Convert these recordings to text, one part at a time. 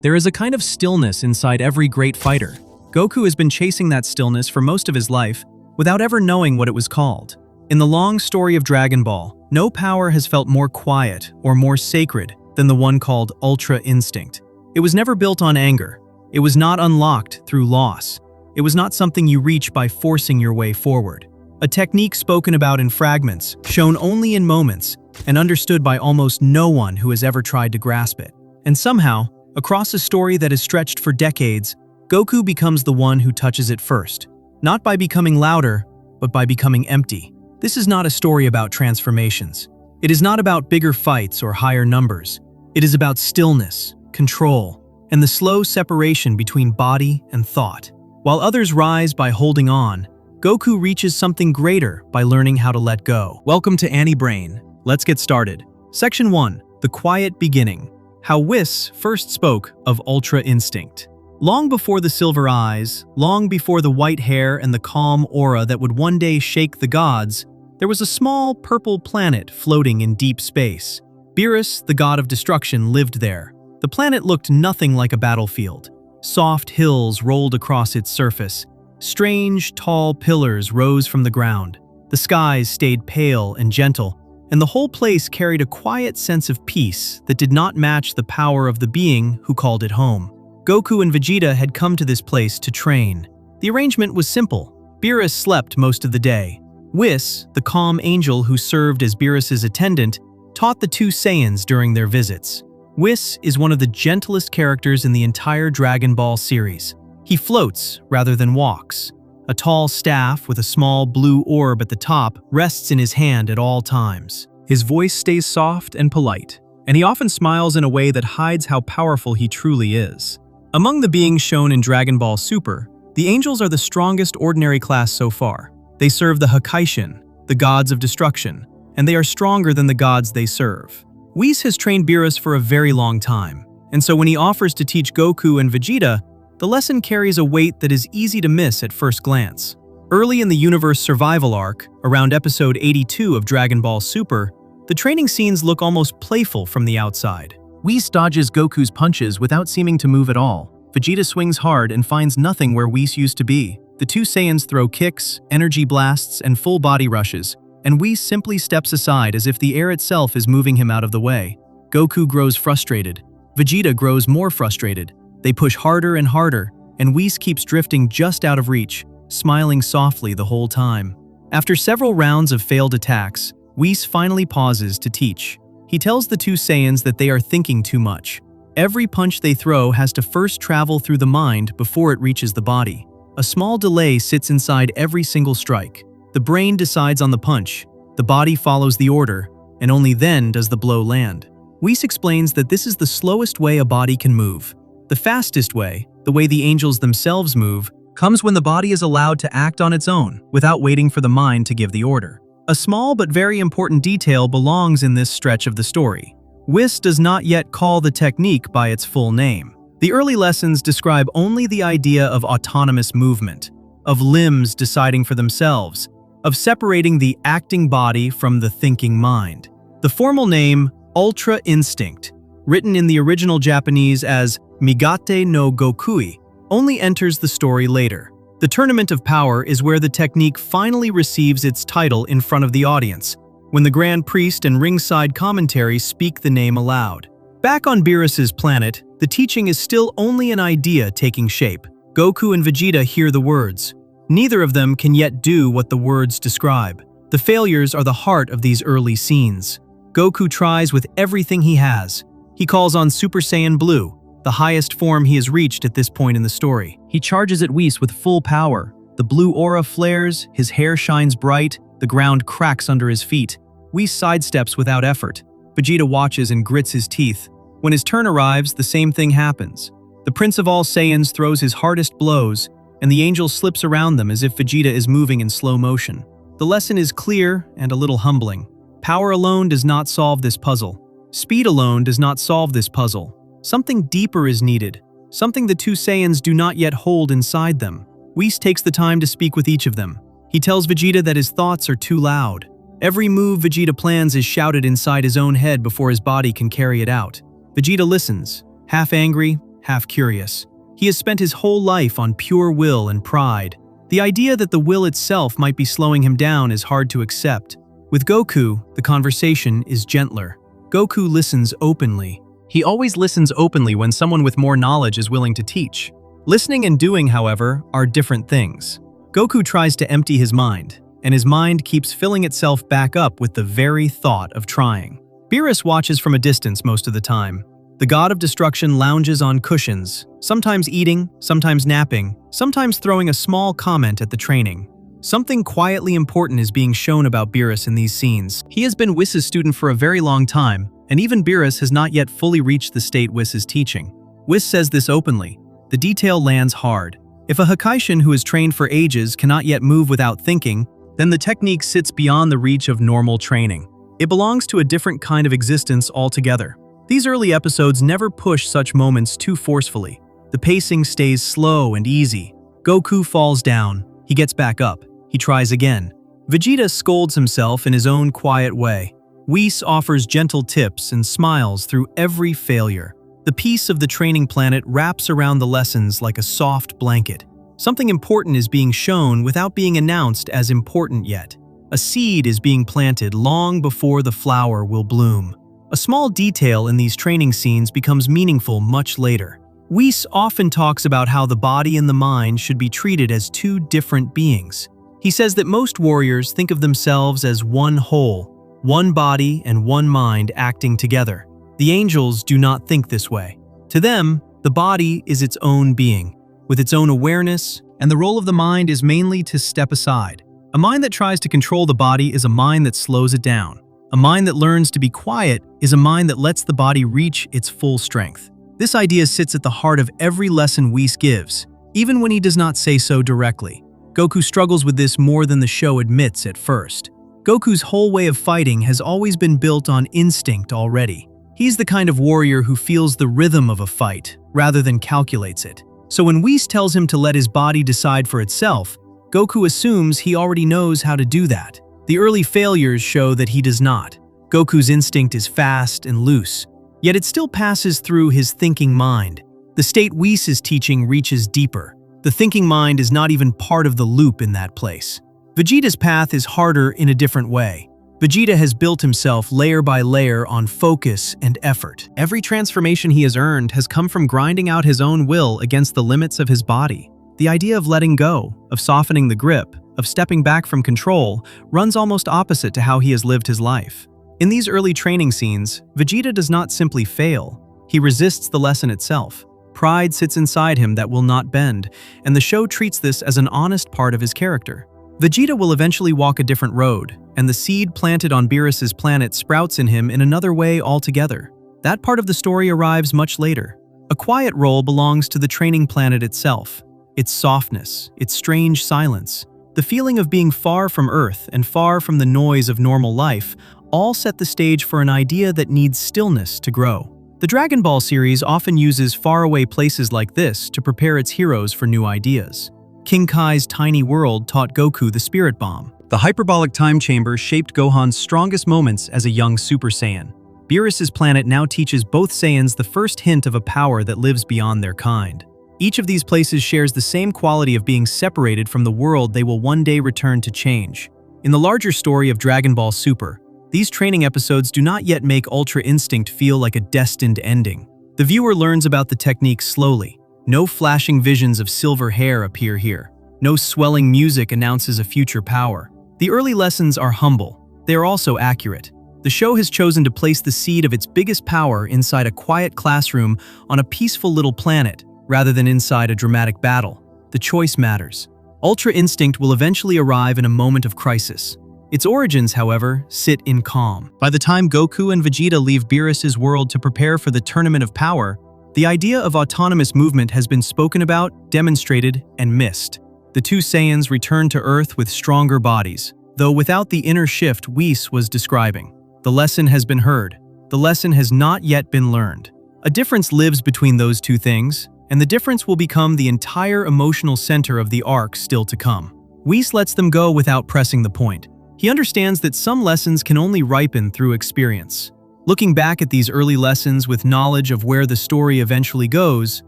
There is a kind of stillness inside every great fighter. Goku has been chasing that stillness for most of his life, without ever knowing what it was called. In the long story of Dragon Ball, no power has felt more quiet or more sacred than the one called Ultra Instinct. It was never built on anger. It was not unlocked through loss. It was not something you reach by forcing your way forward. A technique spoken about in fragments, shown only in moments, and understood by almost no one who has ever tried to grasp it. And somehow, across a story that has stretched for decades, Goku becomes the one who touches it first. Not by becoming louder, but by becoming empty. This is not a story about transformations. It is not about bigger fights or higher numbers. It is about stillness, control, and the slow separation between body and thought. While others rise by holding on, Goku reaches something greater by learning how to let go. Welcome to Annie Brain. Let's get started. Section 1. The Quiet Beginning. How Whis first spoke of Ultra Instinct. Long before the silver eyes, long before the white hair and the calm aura that would one day shake the gods, there was a small purple planet floating in deep space. Beerus, the god of destruction, lived there. The planet looked nothing like a battlefield. Soft hills rolled across its surface. Strange, tall pillars rose from the ground. The skies stayed pale and gentle, and the whole place carried a quiet sense of peace that did not match the power of the being who called it home. Goku and Vegeta had come to this place to train. The arrangement was simple. Beerus slept most of the day. Whis, the calm angel who served as Beerus's attendant, taught the two Saiyans during their visits. Whis is one of the gentlest characters in the entire Dragon Ball series. He floats rather than walks. A tall staff with a small blue orb at the top rests in his hand at all times. His voice stays soft and polite, and he often smiles in a way that hides how powerful he truly is. Among the beings shown in Dragon Ball Super, the angels are the strongest ordinary class so far. They serve the Hakaishin, the gods of destruction, and they are stronger than the gods they serve. Whis has trained Beerus for a very long time, and so when he offers to teach Goku and Vegeta, the lesson carries a weight that is easy to miss at first glance. Early in the universe survival arc, around episode 82 of Dragon Ball Super, the training scenes look almost playful from the outside. Whis dodges Goku's punches without seeming to move at all. Vegeta swings hard and finds nothing where Whis used to be. The two Saiyans throw kicks, energy blasts, and full body rushes, and Whis simply steps aside as if the air itself is moving him out of the way. Goku grows frustrated. Vegeta grows more frustrated. They push harder and harder, and Whis keeps drifting just out of reach, smiling softly the whole time. After several rounds of failed attacks, Whis finally pauses to teach. He tells the two Saiyans that they are thinking too much. Every punch they throw has to first travel through the mind before it reaches the body. A small delay sits inside every single strike. The brain decides on the punch, the body follows the order, and only then does the blow land. Whis explains that this is the slowest way a body can move. The fastest way, the way the angels themselves move, comes when the body is allowed to act on its own, without waiting for the mind to give the order. A small but very important detail belongs in this stretch of the story. Whis does not yet call the technique by its full name. The early lessons describe only the idea of autonomous movement, of limbs deciding for themselves, of separating the acting body from the thinking mind. The formal name, Ultra Instinct, written in the original Japanese as Migate no Gokui, only enters the story later. The Tournament of Power is where the technique finally receives its title in front of the audience, when the Grand Priest and ringside commentary speak the name aloud. Back on Beerus's planet, the teaching is still only an idea taking shape. Goku and Vegeta hear the words. Neither of them can yet do what the words describe. The failures are the heart of these early scenes. Goku tries with everything he has. He calls on Super Saiyan Blue, the highest form he has reached at this point in the story. He charges at Whis with full power. The blue aura flares, his hair shines bright, the ground cracks under his feet. Whis sidesteps without effort. Vegeta watches and grits his teeth. When his turn arrives, the same thing happens. The Prince of all Saiyans throws his hardest blows, and the angel slips around them as if Vegeta is moving in slow motion. The lesson is clear and a little humbling. Power alone does not solve this puzzle. Speed alone does not solve this puzzle. Something deeper is needed, something the two Saiyans do not yet hold inside them. Whis takes the time to speak with each of them. He tells Vegeta that his thoughts are too loud. Every move Vegeta plans is shouted inside his own head before his body can carry it out. Vegeta listens, half angry, half curious. He has spent his whole life on pure will and pride. The idea that the will itself might be slowing him down is hard to accept. With Goku, the conversation is gentler. Goku listens openly. He always listens openly when someone with more knowledge is willing to teach. Listening and doing, however, are different things. Goku tries to empty his mind, and his mind keeps filling itself back up with the very thought of trying. Beerus watches from a distance most of the time. The god of destruction lounges on cushions, sometimes eating, sometimes napping, sometimes throwing a small comment at the training. Something quietly important is being shown about Beerus in these scenes. He has been Whis' student for a very long time, and even Beerus has not yet fully reached the state Whis is teaching. Whis says this openly. The detail lands hard. If a Hakaishin who has trained for ages cannot yet move without thinking, then the technique sits beyond the reach of normal training. It belongs to a different kind of existence altogether. These early episodes never push such moments too forcefully. The pacing stays slow and easy. Goku falls down. He gets back up. He tries again. Vegeta scolds himself in his own quiet way. Whis offers gentle tips and smiles through every failure. The peace of the training planet wraps around the lessons like a soft blanket. Something important is being shown without being announced as important yet. A seed is being planted long before the flower will bloom. A small detail in these training scenes becomes meaningful much later. Whis often talks about how the body and the mind should be treated as two different beings. He says that most warriors think of themselves as one whole, one body and one mind acting together. The angels do not think this way. To them, the body is its own being, with its own awareness, and the role of the mind is mainly to step aside. A mind that tries to control the body is a mind that slows it down. A mind that learns to be quiet is a mind that lets the body reach its full strength. This idea sits at the heart of every lesson Whis gives, even when he does not say so directly. Goku struggles with this more than the show admits at first. Goku's whole way of fighting has always been built on instinct already. He's the kind of warrior who feels the rhythm of a fight, rather than calculates it. So when Whis tells him to let his body decide for itself, Goku assumes he already knows how to do that. The early failures show that he does not. Goku's instinct is fast and loose, yet it still passes through his thinking mind. The state Whis is teaching reaches deeper. The thinking mind is not even part of the loop in that place. Vegeta's path is harder in a different way. Vegeta has built himself layer by layer on focus and effort. Every transformation he has earned has come from grinding out his own will against the limits of his body. The idea of letting go, of softening the grip, of stepping back from control, runs almost opposite to how he has lived his life. In these early training scenes, Vegeta does not simply fail. He resists the lesson itself. Pride sits inside him that will not bend, and the show treats this as an honest part of his character. Vegeta will eventually walk a different road, and the seed planted on Beerus's planet sprouts in him in another way altogether. That part of the story arrives much later. A quiet role belongs to the training planet itself. Its softness, its strange silence, the feeling of being far from Earth and far from the noise of normal life all set the stage for an idea that needs stillness to grow. The Dragon Ball series often uses faraway places like this to prepare its heroes for new ideas. King Kai's tiny world taught Goku the Spirit Bomb. The hyperbolic time chamber shaped Gohan's strongest moments as a young Super Saiyan. Beerus's planet now teaches both Saiyans the first hint of a power that lives beyond their kind. Each of these places shares the same quality of being separated from the world they will one day return to change. In the larger story of Dragon Ball Super, these training episodes do not yet make Ultra Instinct feel like a destined ending. The viewer learns about the technique slowly. No flashing visions of silver hair appear here. No swelling music announces a future power. The early lessons are humble. They are also accurate. The show has chosen to place the seed of its biggest power inside a quiet classroom on a peaceful little planet, rather than inside a dramatic battle. The choice matters. Ultra Instinct will eventually arrive in a moment of crisis. Its origins, however, sit in calm. By the time Goku and Vegeta leave Beerus's world to prepare for the Tournament of Power, the idea of autonomous movement has been spoken about, demonstrated, and missed. The two Saiyans return to Earth with stronger bodies, though without the inner shift Whis was describing. The lesson has been heard. The lesson has not yet been learned. A difference lives between those two things, and the difference will become the entire emotional center of the arc still to come. Whis lets them go without pressing the point. He understands that some lessons can only ripen through experience. Looking back at these early lessons with knowledge of where the story eventually goes,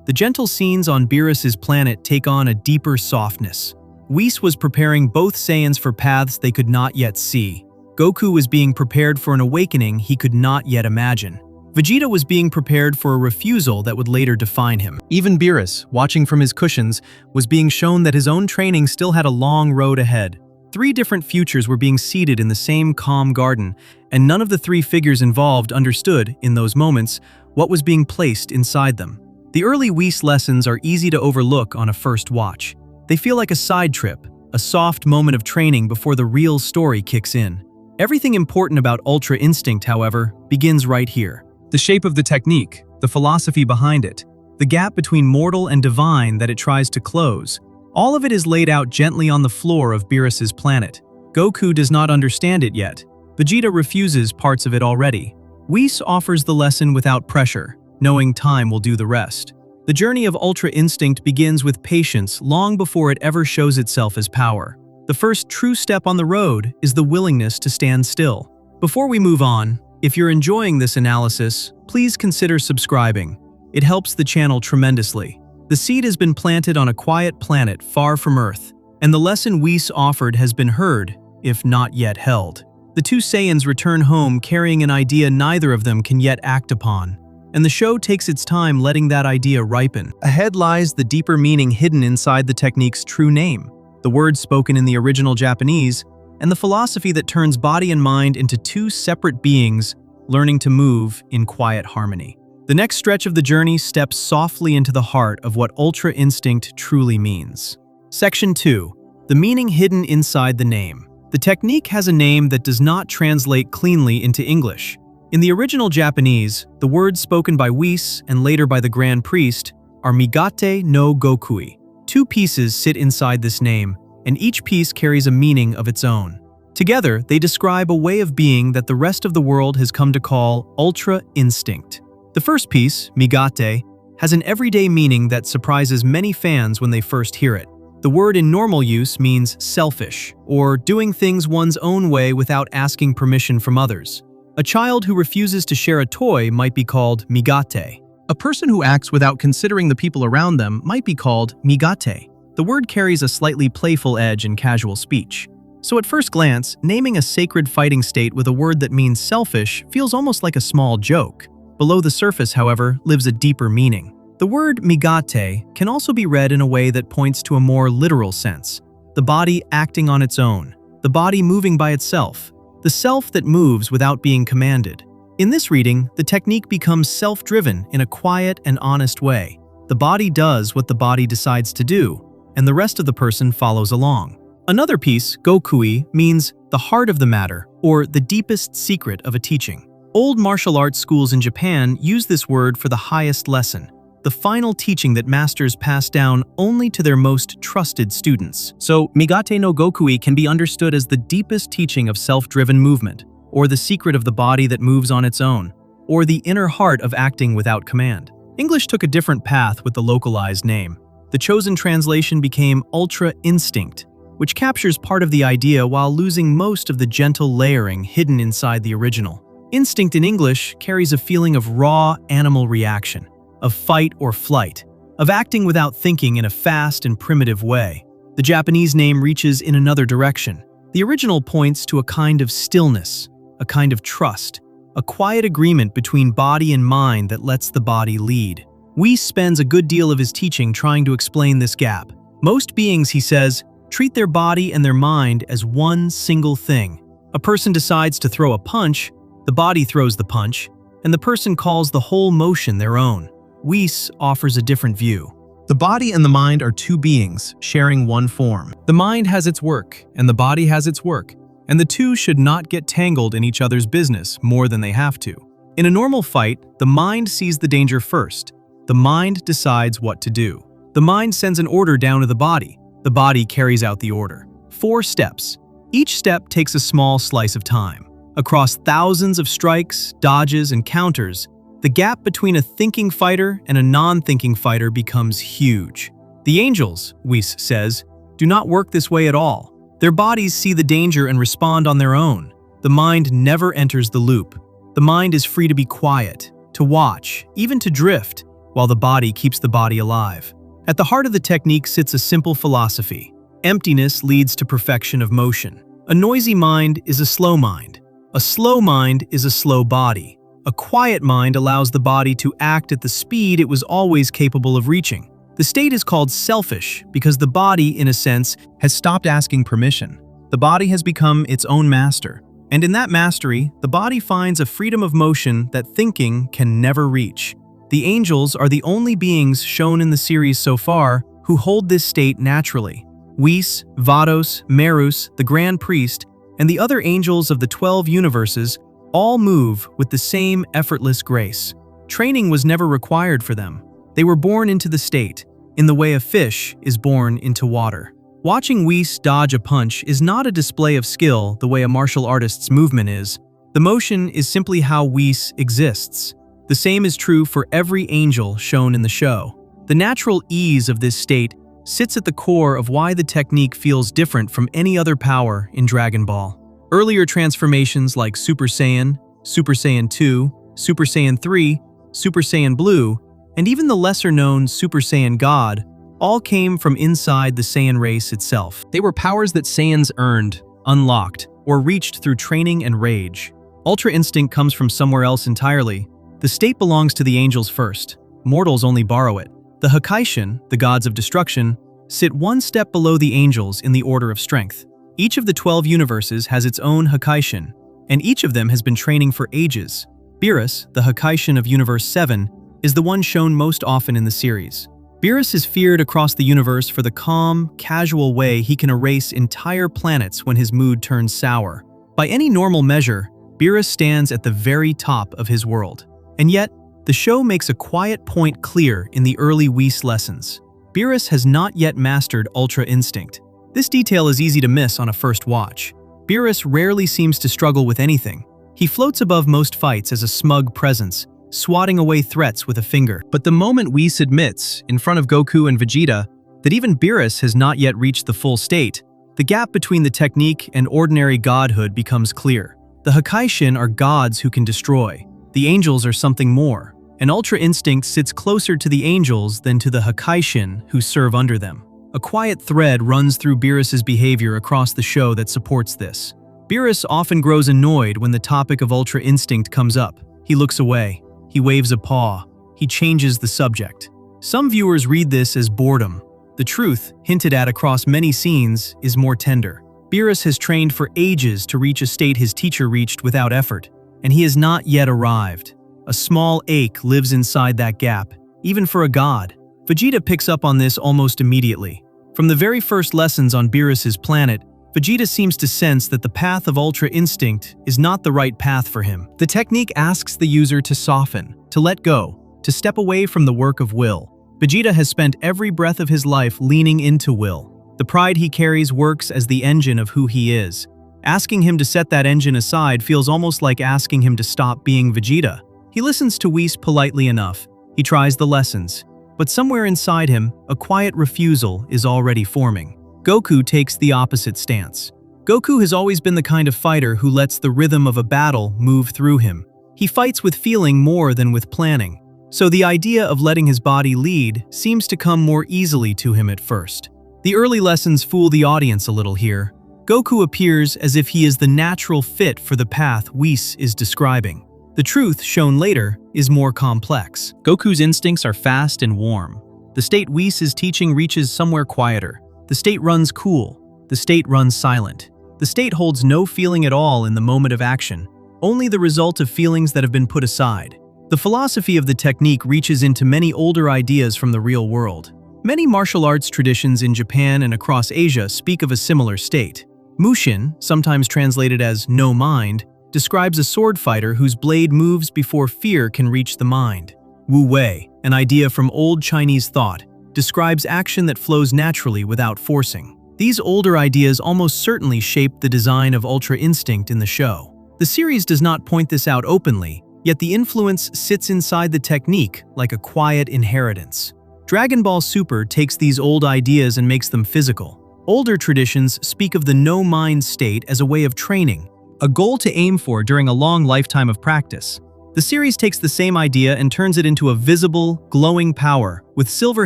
the gentle scenes on Beerus's planet take on a deeper softness. Whis was preparing both Saiyans for paths they could not yet see. Goku was being prepared for an awakening he could not yet imagine. Vegeta was being prepared for a refusal that would later define him. Even Beerus, watching from his cushions, was being shown that his own training still had a long road ahead. 3 different futures were being seeded in the same calm garden, and none of the 3 figures involved understood, in those moments, what was being placed inside them. The early Whis lessons are easy to overlook on a first watch. They feel like a side trip, a soft moment of training before the real story kicks in. Everything important about Ultra Instinct, however, begins right here. The shape of the technique, the philosophy behind it, the gap between mortal and divine that it tries to close, all of it is laid out gently on the floor of Beerus's planet. Goku does not understand it yet. Vegeta refuses parts of it already. Whis offers the lesson without pressure, knowing time will do the rest. The journey of Ultra Instinct begins with patience long before it ever shows itself as power. The first true step on the road is the willingness to stand still. Before we move on, if you're enjoying this analysis, please consider subscribing. It helps the channel tremendously. The seed has been planted on a quiet planet far from Earth, and the lesson Whis offered has been heard, if not yet held. The 2 Saiyans return home carrying an idea neither of them can yet act upon, and the show takes its time letting that idea ripen. Ahead lies the deeper meaning hidden inside the technique's true name, the words spoken in the original Japanese, and the philosophy that turns body and mind into 2 separate beings learning to move in quiet harmony. The next stretch of the journey steps softly into the heart of what Ultra Instinct truly means. Section 2. The meaning hidden inside the name. The technique has a name that does not translate cleanly into English. In the original Japanese, the words spoken by Whis and later by the Grand Priest are Migate no Gokui. 2 pieces sit inside this name, and each piece carries a meaning of its own. Together, they describe a way of being that the rest of the world has come to call Ultra Instinct. The first piece, Migate, has an everyday meaning that surprises many fans when they first hear it. The word in normal use means selfish, or doing things one's own way without asking permission from others. A child who refuses to share a toy might be called Migate. A person who acts without considering the people around them might be called Migate. The word carries a slightly playful edge in casual speech. So at first glance, naming a sacred fighting state with a word that means selfish feels almost like a small joke. Below the surface, however, lives a deeper meaning. The word Migate can also be read in a way that points to a more literal sense. The body acting on its own, the body moving by itself, the self that moves without being commanded. In this reading, the technique becomes self-driven in a quiet and honest way. The body does what the body decides to do, and the rest of the person follows along. Another piece, Gokui, means the heart of the matter, or the deepest secret of a teaching. Old martial arts schools in Japan use this word for the highest lesson, the final teaching that masters pass down only to their most trusted students. So, Migate no Gokui can be understood as the deepest teaching of self-driven movement, or the secret of the body that moves on its own, or the inner heart of acting without command. English took a different path with the localized name. The chosen translation became Ultra Instinct, which captures part of the idea while losing most of the gentle layering hidden inside the original. Instinct in English carries a feeling of raw animal reaction, of fight or flight, of acting without thinking in a fast and primitive way. The Japanese name reaches in another direction. The original points to a kind of stillness, a kind of trust, a quiet agreement between body and mind that lets the body lead. Whis spends a good deal of his teaching trying to explain this gap. Most beings, he says, treat their body and their mind as one single thing. A person decides to throw a punch, the body throws the punch, and the person calls the whole motion their own. Whis offers a different view. The body and the mind are 2 beings, sharing one form. The mind has its work, and the body has its work, and the 2 should not get tangled in each other's business more than they have to. In a normal fight, the mind sees the danger first. The mind decides what to do. The mind sends an order down to the body carries out the order. 4 steps. Each step takes a small slice of time. Across thousands of strikes, dodges, and counters, the gap between a thinking fighter and a non-thinking fighter becomes huge. The angels, Whis says, do not work this way at all. Their bodies see the danger and respond on their own. The mind never enters the loop. The mind is free to be quiet, to watch, even to drift, while the body keeps the body alive. At the heart of the technique sits a simple philosophy. Emptiness leads to perfection of motion. A noisy mind is a slow mind. A slow mind is a slow body. A quiet mind allows the body to act at the speed it was always capable of reaching. The state is called selfish because the body, in a sense, has stopped asking permission. The body has become its own master. And in that mastery, the body finds a freedom of motion that thinking can never reach. The angels are the only beings shown in the series so far who hold this state naturally. Whis, Vados, Merus, the Grand Priest, and the other angels of the 12 universes all move with the same effortless grace. Training was never required for them. They were born into the state, in the way a fish is born into water. Watching Whis dodge a punch is not a display of skill the way a martial artist's movement is. The motion is simply how Whis exists. The same is true for every angel shown in the show. The natural ease of this state sits at the core of why the technique feels different from any other power in Dragon Ball. Earlier transformations like Super Saiyan, Super Saiyan 2, Super Saiyan 3, Super Saiyan Blue, and even the lesser-known Super Saiyan God all came from inside the Saiyan race itself. They were powers that Saiyans earned, unlocked, or reached through training and rage. Ultra Instinct comes from somewhere else entirely. The state belongs to the angels first. Mortals only borrow it. The Hakaishin, the gods of destruction, sit one step below the angels in the order of strength. Each of the 12 universes has its own Hakaishin, and each of them has been training for ages. Beerus, the Hakaishin of Universe 7, is the one shown most often in the series. Beerus is feared across the universe for the calm, casual way he can erase entire planets when his mood turns sour. By any normal measure, Beerus stands at the very top of his world. And yet, the show makes a quiet point clear in the early Whis lessons. Beerus has not yet mastered Ultra Instinct. This detail is easy to miss on a first watch. Beerus rarely seems to struggle with anything. He floats above most fights as a smug presence, swatting away threats with a finger. But the moment Whis admits, in front of Goku and Vegeta, that even Beerus has not yet reached the full state, the gap between the technique and ordinary godhood becomes clear. The Hakaishin are gods who can destroy. The angels are something more. And Ultra Instinct sits closer to the angels than to the Hakaishin who serve under them. A quiet thread runs through Beerus's behavior across the show that supports this. Beerus often grows annoyed when the topic of Ultra Instinct comes up. He looks away. He waves a paw. He changes the subject. Some viewers read this as boredom. The truth, hinted at across many scenes, is more tender. Beerus has trained for ages to reach a state his teacher reached without effort, and he has not yet arrived. A small ache lives inside that gap, even for a god. Vegeta picks up on this almost immediately. From the very first lessons on Beerus's planet, Vegeta seems to sense that the path of Ultra Instinct is not the right path for him. The technique asks the user to soften, to let go, to step away from the work of will. Vegeta has spent every breath of his life leaning into will. The pride he carries works as the engine of who he is. Asking him to set that engine aside feels almost like asking him to stop being Vegeta. He listens to Whis politely enough. He tries the lessons. But somewhere inside him, a quiet refusal is already forming. Goku takes the opposite stance. Goku has always been the kind of fighter who lets the rhythm of a battle move through him. He fights with feeling more than with planning. So the idea of letting his body lead seems to come more easily to him at first. The early lessons fool the audience a little here. Goku appears as if he is the natural fit for the path Whis is describing. The truth, shown later, is more complex. Goku's instincts are fast and warm. The state Whis is teaching reaches somewhere quieter. The state runs cool. The state runs silent. The state holds no feeling at all in the moment of action, only the result of feelings that have been put aside. The philosophy of the technique reaches into many older ideas from the real world. Many martial arts traditions in Japan and across Asia speak of a similar state. Mushin, sometimes translated as no mind, describes a sword fighter whose blade moves before fear can reach the mind. Wu Wei, an idea from old Chinese thought, describes action that flows naturally without forcing. These older ideas almost certainly shaped the design of Ultra Instinct in the show. The series does not point this out openly, yet the influence sits inside the technique like a quiet inheritance. Dragon Ball Super takes these old ideas and makes them physical. Older traditions speak of the no-mind state as a way of training, a goal to aim for during a long lifetime of practice. The series takes the same idea and turns it into a visible, glowing power with silver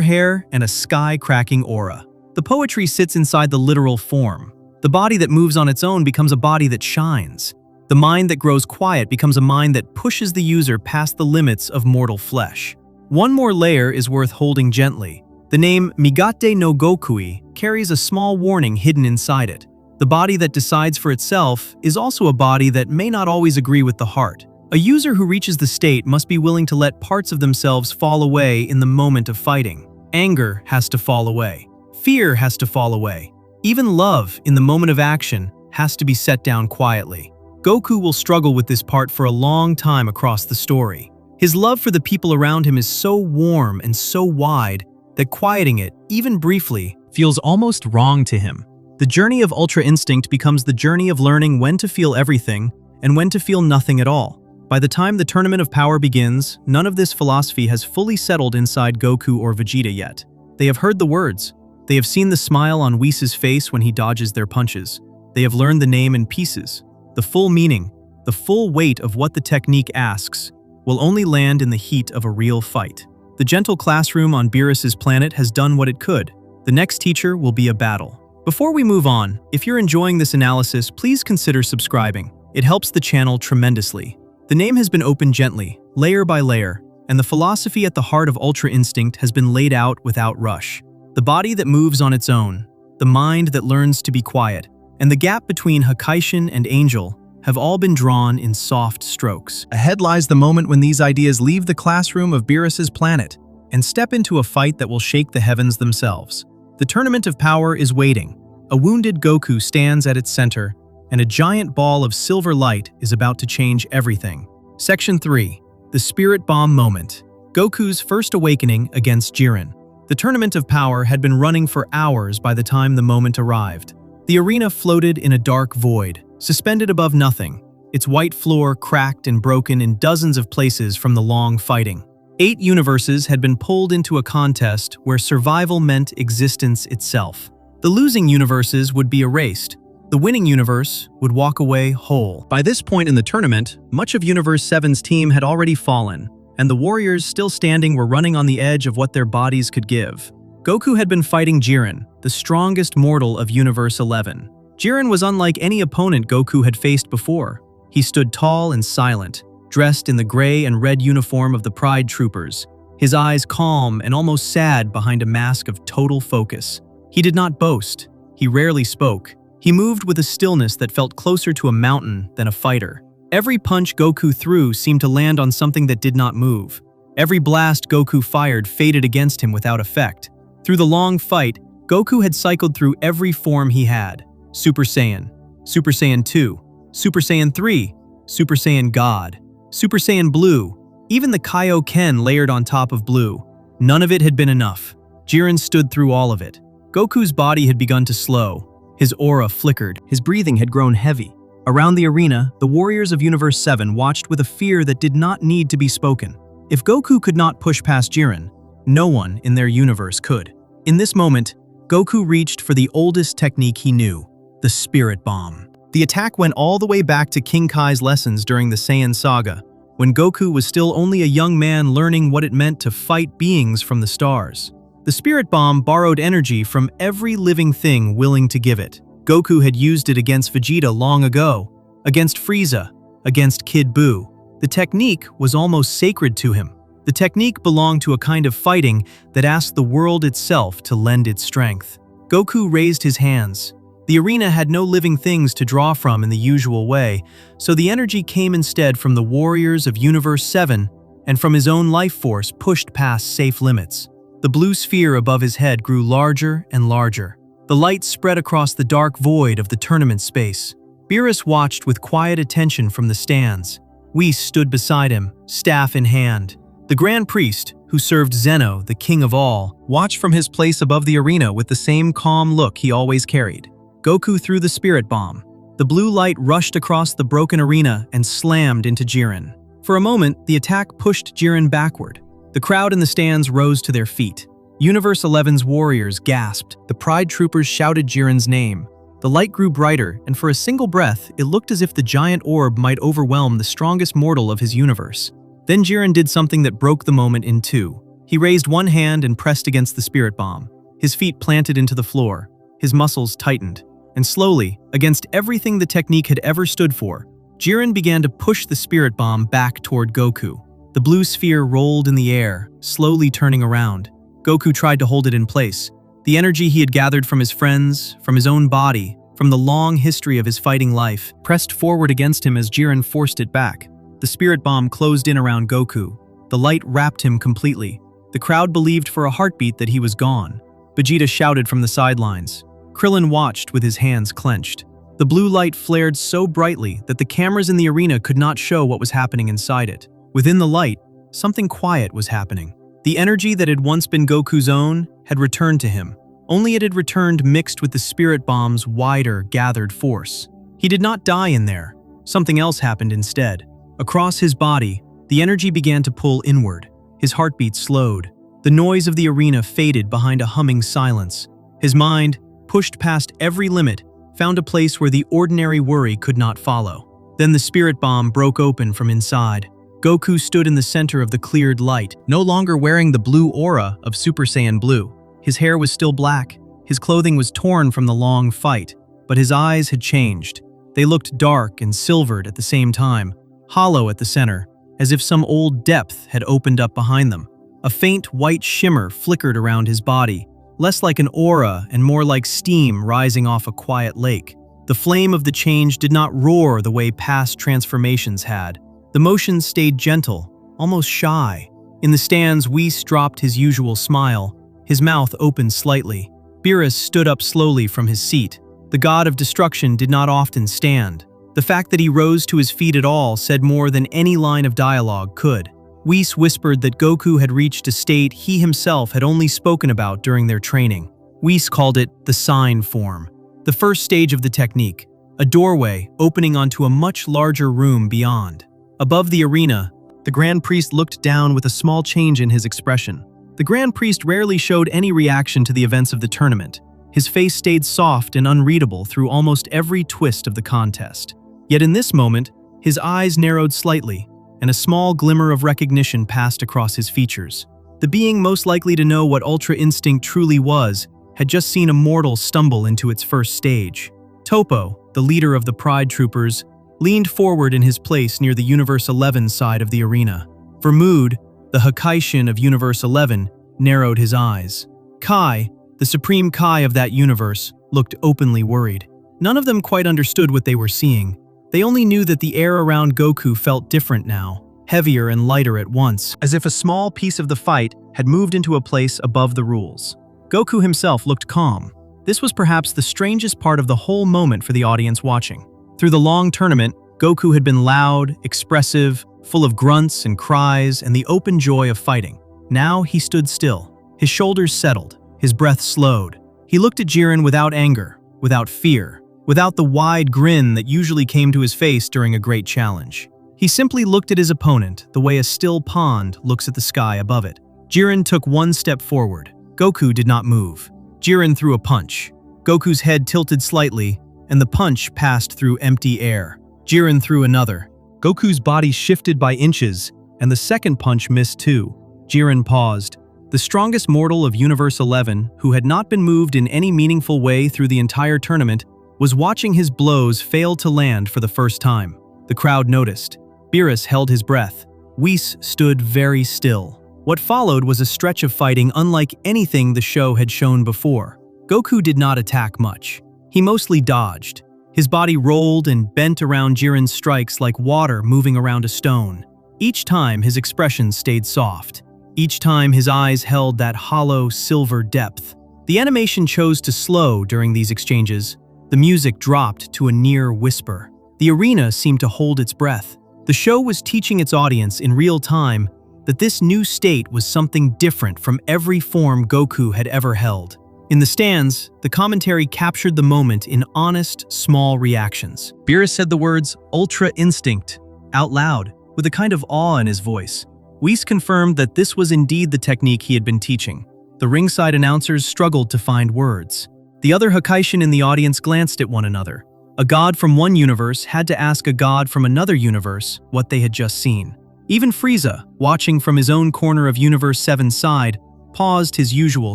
hair and a sky-cracking aura. The poetry sits inside the literal form. The body that moves on its own becomes a body that shines. The mind that grows quiet becomes a mind that pushes the user past the limits of mortal flesh. One more layer is worth holding gently. The name Migate no Gokui carries a small warning hidden inside it. The body that decides for itself is also a body that may not always agree with the heart. A user who reaches the state must be willing to let parts of themselves fall away in the moment of fighting. Anger has to fall away. Fear has to fall away. Even love, in the moment of action, has to be set down quietly. Goku will struggle with this part for a long time across the story. His love for the people around him is so warm and so wide that quieting it, even briefly, feels almost wrong to him. The journey of Ultra Instinct becomes the journey of learning when to feel everything and when to feel nothing at all. By the time the Tournament of Power begins, none of this philosophy has fully settled inside Goku or Vegeta yet. They have heard the words. They have seen the smile on Whis' face when he dodges their punches. They have learned the name in pieces. The full meaning, the full weight of what the technique asks, will only land in the heat of a real fight. The gentle classroom on Beerus's planet has done what it could. The next teacher will be a battle. Before we move on, if you're enjoying this analysis, please consider subscribing. It helps the channel tremendously. The name has been opened gently, layer by layer, and the philosophy at the heart of Ultra Instinct has been laid out without rush. The body that moves on its own, the mind that learns to be quiet, and the gap between Hakaishin and Angel have all been drawn in soft strokes. Ahead lies the moment when these ideas leave the classroom of Beerus's planet and step into a fight that will shake the heavens themselves. The Tournament of Power is waiting. A wounded Goku stands at its center, and a giant ball of silver light is about to change everything. Section 3. The Spirit Bomb Moment. Goku's first awakening against Jiren. The Tournament of Power had been running for hours by the time the moment arrived. The arena floated in a dark void, suspended above nothing, its white floor cracked and broken in dozens of places from the long fighting. 8 universes had been pulled into a contest where survival meant existence itself. The losing universes would be erased. The winning universe would walk away whole. By this point in the tournament, much of Universe 7's team had already fallen, and the warriors still standing were running on the edge of what their bodies could give. Goku had been fighting Jiren, the strongest mortal of Universe 11. Jiren was unlike any opponent Goku had faced before. He stood tall and silent, dressed in the gray and red uniform of the Pride Troopers, his eyes calm and almost sad behind a mask of total focus. He did not boast. He rarely spoke. He moved with a stillness that felt closer to a mountain than a fighter. Every punch Goku threw seemed to land on something that did not move. Every blast Goku fired faded against him without effect. Through the long fight, Goku had cycled through every form he had. Super Saiyan, Super Saiyan 2, Super Saiyan 3, Super Saiyan God, Super Saiyan Blue, even the Kaioken layered on top of Blue. None of it had been enough. Jiren stood through all of it. Goku's body had begun to slow. His aura flickered. His breathing had grown heavy. Around the arena, the warriors of Universe 7 watched with a fear that did not need to be spoken. If Goku could not push past Jiren, no one in their universe could. In this moment, Goku reached for the oldest technique he knew, the Spirit Bomb. The attack went all the way back to King Kai's lessons during the Saiyan Saga, when Goku was still only a young man learning what it meant to fight beings from the stars. The Spirit Bomb borrowed energy from every living thing willing to give it. Goku had used it against Vegeta long ago, against Frieza, against Kid Buu. The technique was almost sacred to him. The technique belonged to a kind of fighting that asked the world itself to lend its strength. Goku raised his hands. The arena had no living things to draw from in the usual way, so the energy came instead from the warriors of Universe 7 and from his own life force pushed past safe limits. The blue sphere above his head grew larger and larger. The light spread across the dark void of the tournament space. Beerus watched with quiet attention from the stands. Whis stood beside him, staff in hand. The Grand Priest, who served Zeno, the king of all, watched from his place above the arena with the same calm look he always carried. Goku threw the Spirit Bomb. The blue light rushed across the broken arena and slammed into Jiren. For a moment, the attack pushed Jiren backward. The crowd in the stands rose to their feet. Universe 11's warriors gasped. The Pride Troopers shouted Jiren's name. The The light grew brighter, and for a single breath, it looked as if the giant orb might overwhelm the strongest mortal of his universe. Then Jiren did something that broke the moment in two. He raised one hand and pressed against the spirit bomb. His feet planted into the floor. His muscles tightened. And slowly, against everything the technique had ever stood for, Jiren began to push the spirit bomb back toward Goku. The blue sphere rolled in the air, slowly turning around. Goku tried to hold it in place. The energy he had gathered from his friends, from his own body, from the long history of his fighting life, pressed forward against him as Jiren forced it back. The spirit bomb closed in around Goku. The light wrapped him completely. The crowd believed for a heartbeat that he was gone. Vegeta shouted from the sidelines. Krillin watched with his hands clenched. The blue light flared so brightly that the cameras in the arena could not show what was happening inside it. Within the light, something quiet was happening. The energy that had once been Goku's own had returned to him. Only it had returned mixed with the spirit bomb's wider, gathered force. He did not die in there. Something else happened instead. Across his body, the energy began to pull inward. His heartbeat slowed. The noise of the arena faded behind a humming silence. His mind, pushed past every limit, found a place where the ordinary worry could not follow. Then the spirit bomb broke open from inside. Goku stood in the center of the cleared light, no longer wearing the blue aura of Super Saiyan Blue. His hair was still black, his clothing was torn from the long fight, but his eyes had changed. They looked dark and silvered at the same time, hollow at the center, as if some old depth had opened up behind them. A faint white shimmer flickered around his body, less like an aura and more like steam rising off a quiet lake. The flame of the change did not roar the way past transformations had. The motion stayed gentle, almost shy. In the stands, Whis dropped his usual smile. His mouth opened slightly. Beerus stood up slowly from his seat. The god of destruction did not often stand. The fact that he rose to his feet at all said more than any line of dialogue could. Whis whispered that Goku had reached a state he himself had only spoken about during their training. Whis called it the sign form, the first stage of the technique, a doorway opening onto a much larger room beyond. Above the arena, the Grand Priest looked down with a small change in his expression. The Grand Priest rarely showed any reaction to the events of the tournament. His face stayed soft and unreadable through almost every twist of the contest. Yet in this moment, his eyes narrowed slightly, and a small glimmer of recognition passed across his features. The being most likely to know what Ultra Instinct truly was had just seen a mortal stumble into its first stage. Topo, the leader of the Pride Troopers, leaned forward in his place near the Universe 11 side of the arena. Vermood, the Hakaishin of Universe 11, narrowed his eyes. Kai, the Supreme Kai of that universe, looked openly worried. None of them quite understood what they were seeing. They only knew that the air around Goku felt different now, heavier and lighter at once, as if a small piece of the fight had moved into a place above the rules. Goku himself looked calm. This was perhaps the strangest part of the whole moment for the audience watching. Through the long tournament, Goku had been loud, expressive, full of grunts and cries and the open joy of fighting. Now he stood still. His shoulders settled. His breath slowed. He looked at Jiren without anger, without fear, without the wide grin that usually came to his face during a great challenge. He simply looked at his opponent the way a still pond looks at the sky above it. Jiren took one step forward. Goku did not move. Jiren threw a punch. Goku's head tilted slightly, and the punch passed through empty air. Jiren threw another. Goku's body shifted by inches, and the second punch missed too. Jiren paused. The strongest mortal of Universe 11, who had not been moved in any meaningful way through the entire tournament, was watching his blows fail to land for the first time. The crowd noticed. Beerus held his breath. Whis stood very still. What followed was a stretch of fighting unlike anything the show had shown before. Goku did not attack much. He mostly dodged. His body rolled and bent around Jiren's strikes like water moving around a stone. Each time his expression stayed soft. Each time his eyes held that hollow, silver depth. The animation chose to slow during these exchanges. The music dropped to a near whisper. The arena seemed to hold its breath. The show was teaching its audience in real time that this new state was something different from every form Goku had ever held. In the stands, the commentary captured the moment in honest, small reactions. Beerus said the words, "Ultra Instinct," out loud, with a kind of awe in his voice. Whis confirmed that this was indeed the technique he had been teaching. The ringside announcers struggled to find words. The other Hakaishin in the audience glanced at one another. A god from one universe had to ask a god from another universe what they had just seen. Even Frieza, watching from his own corner of Universe 7's side, paused his usual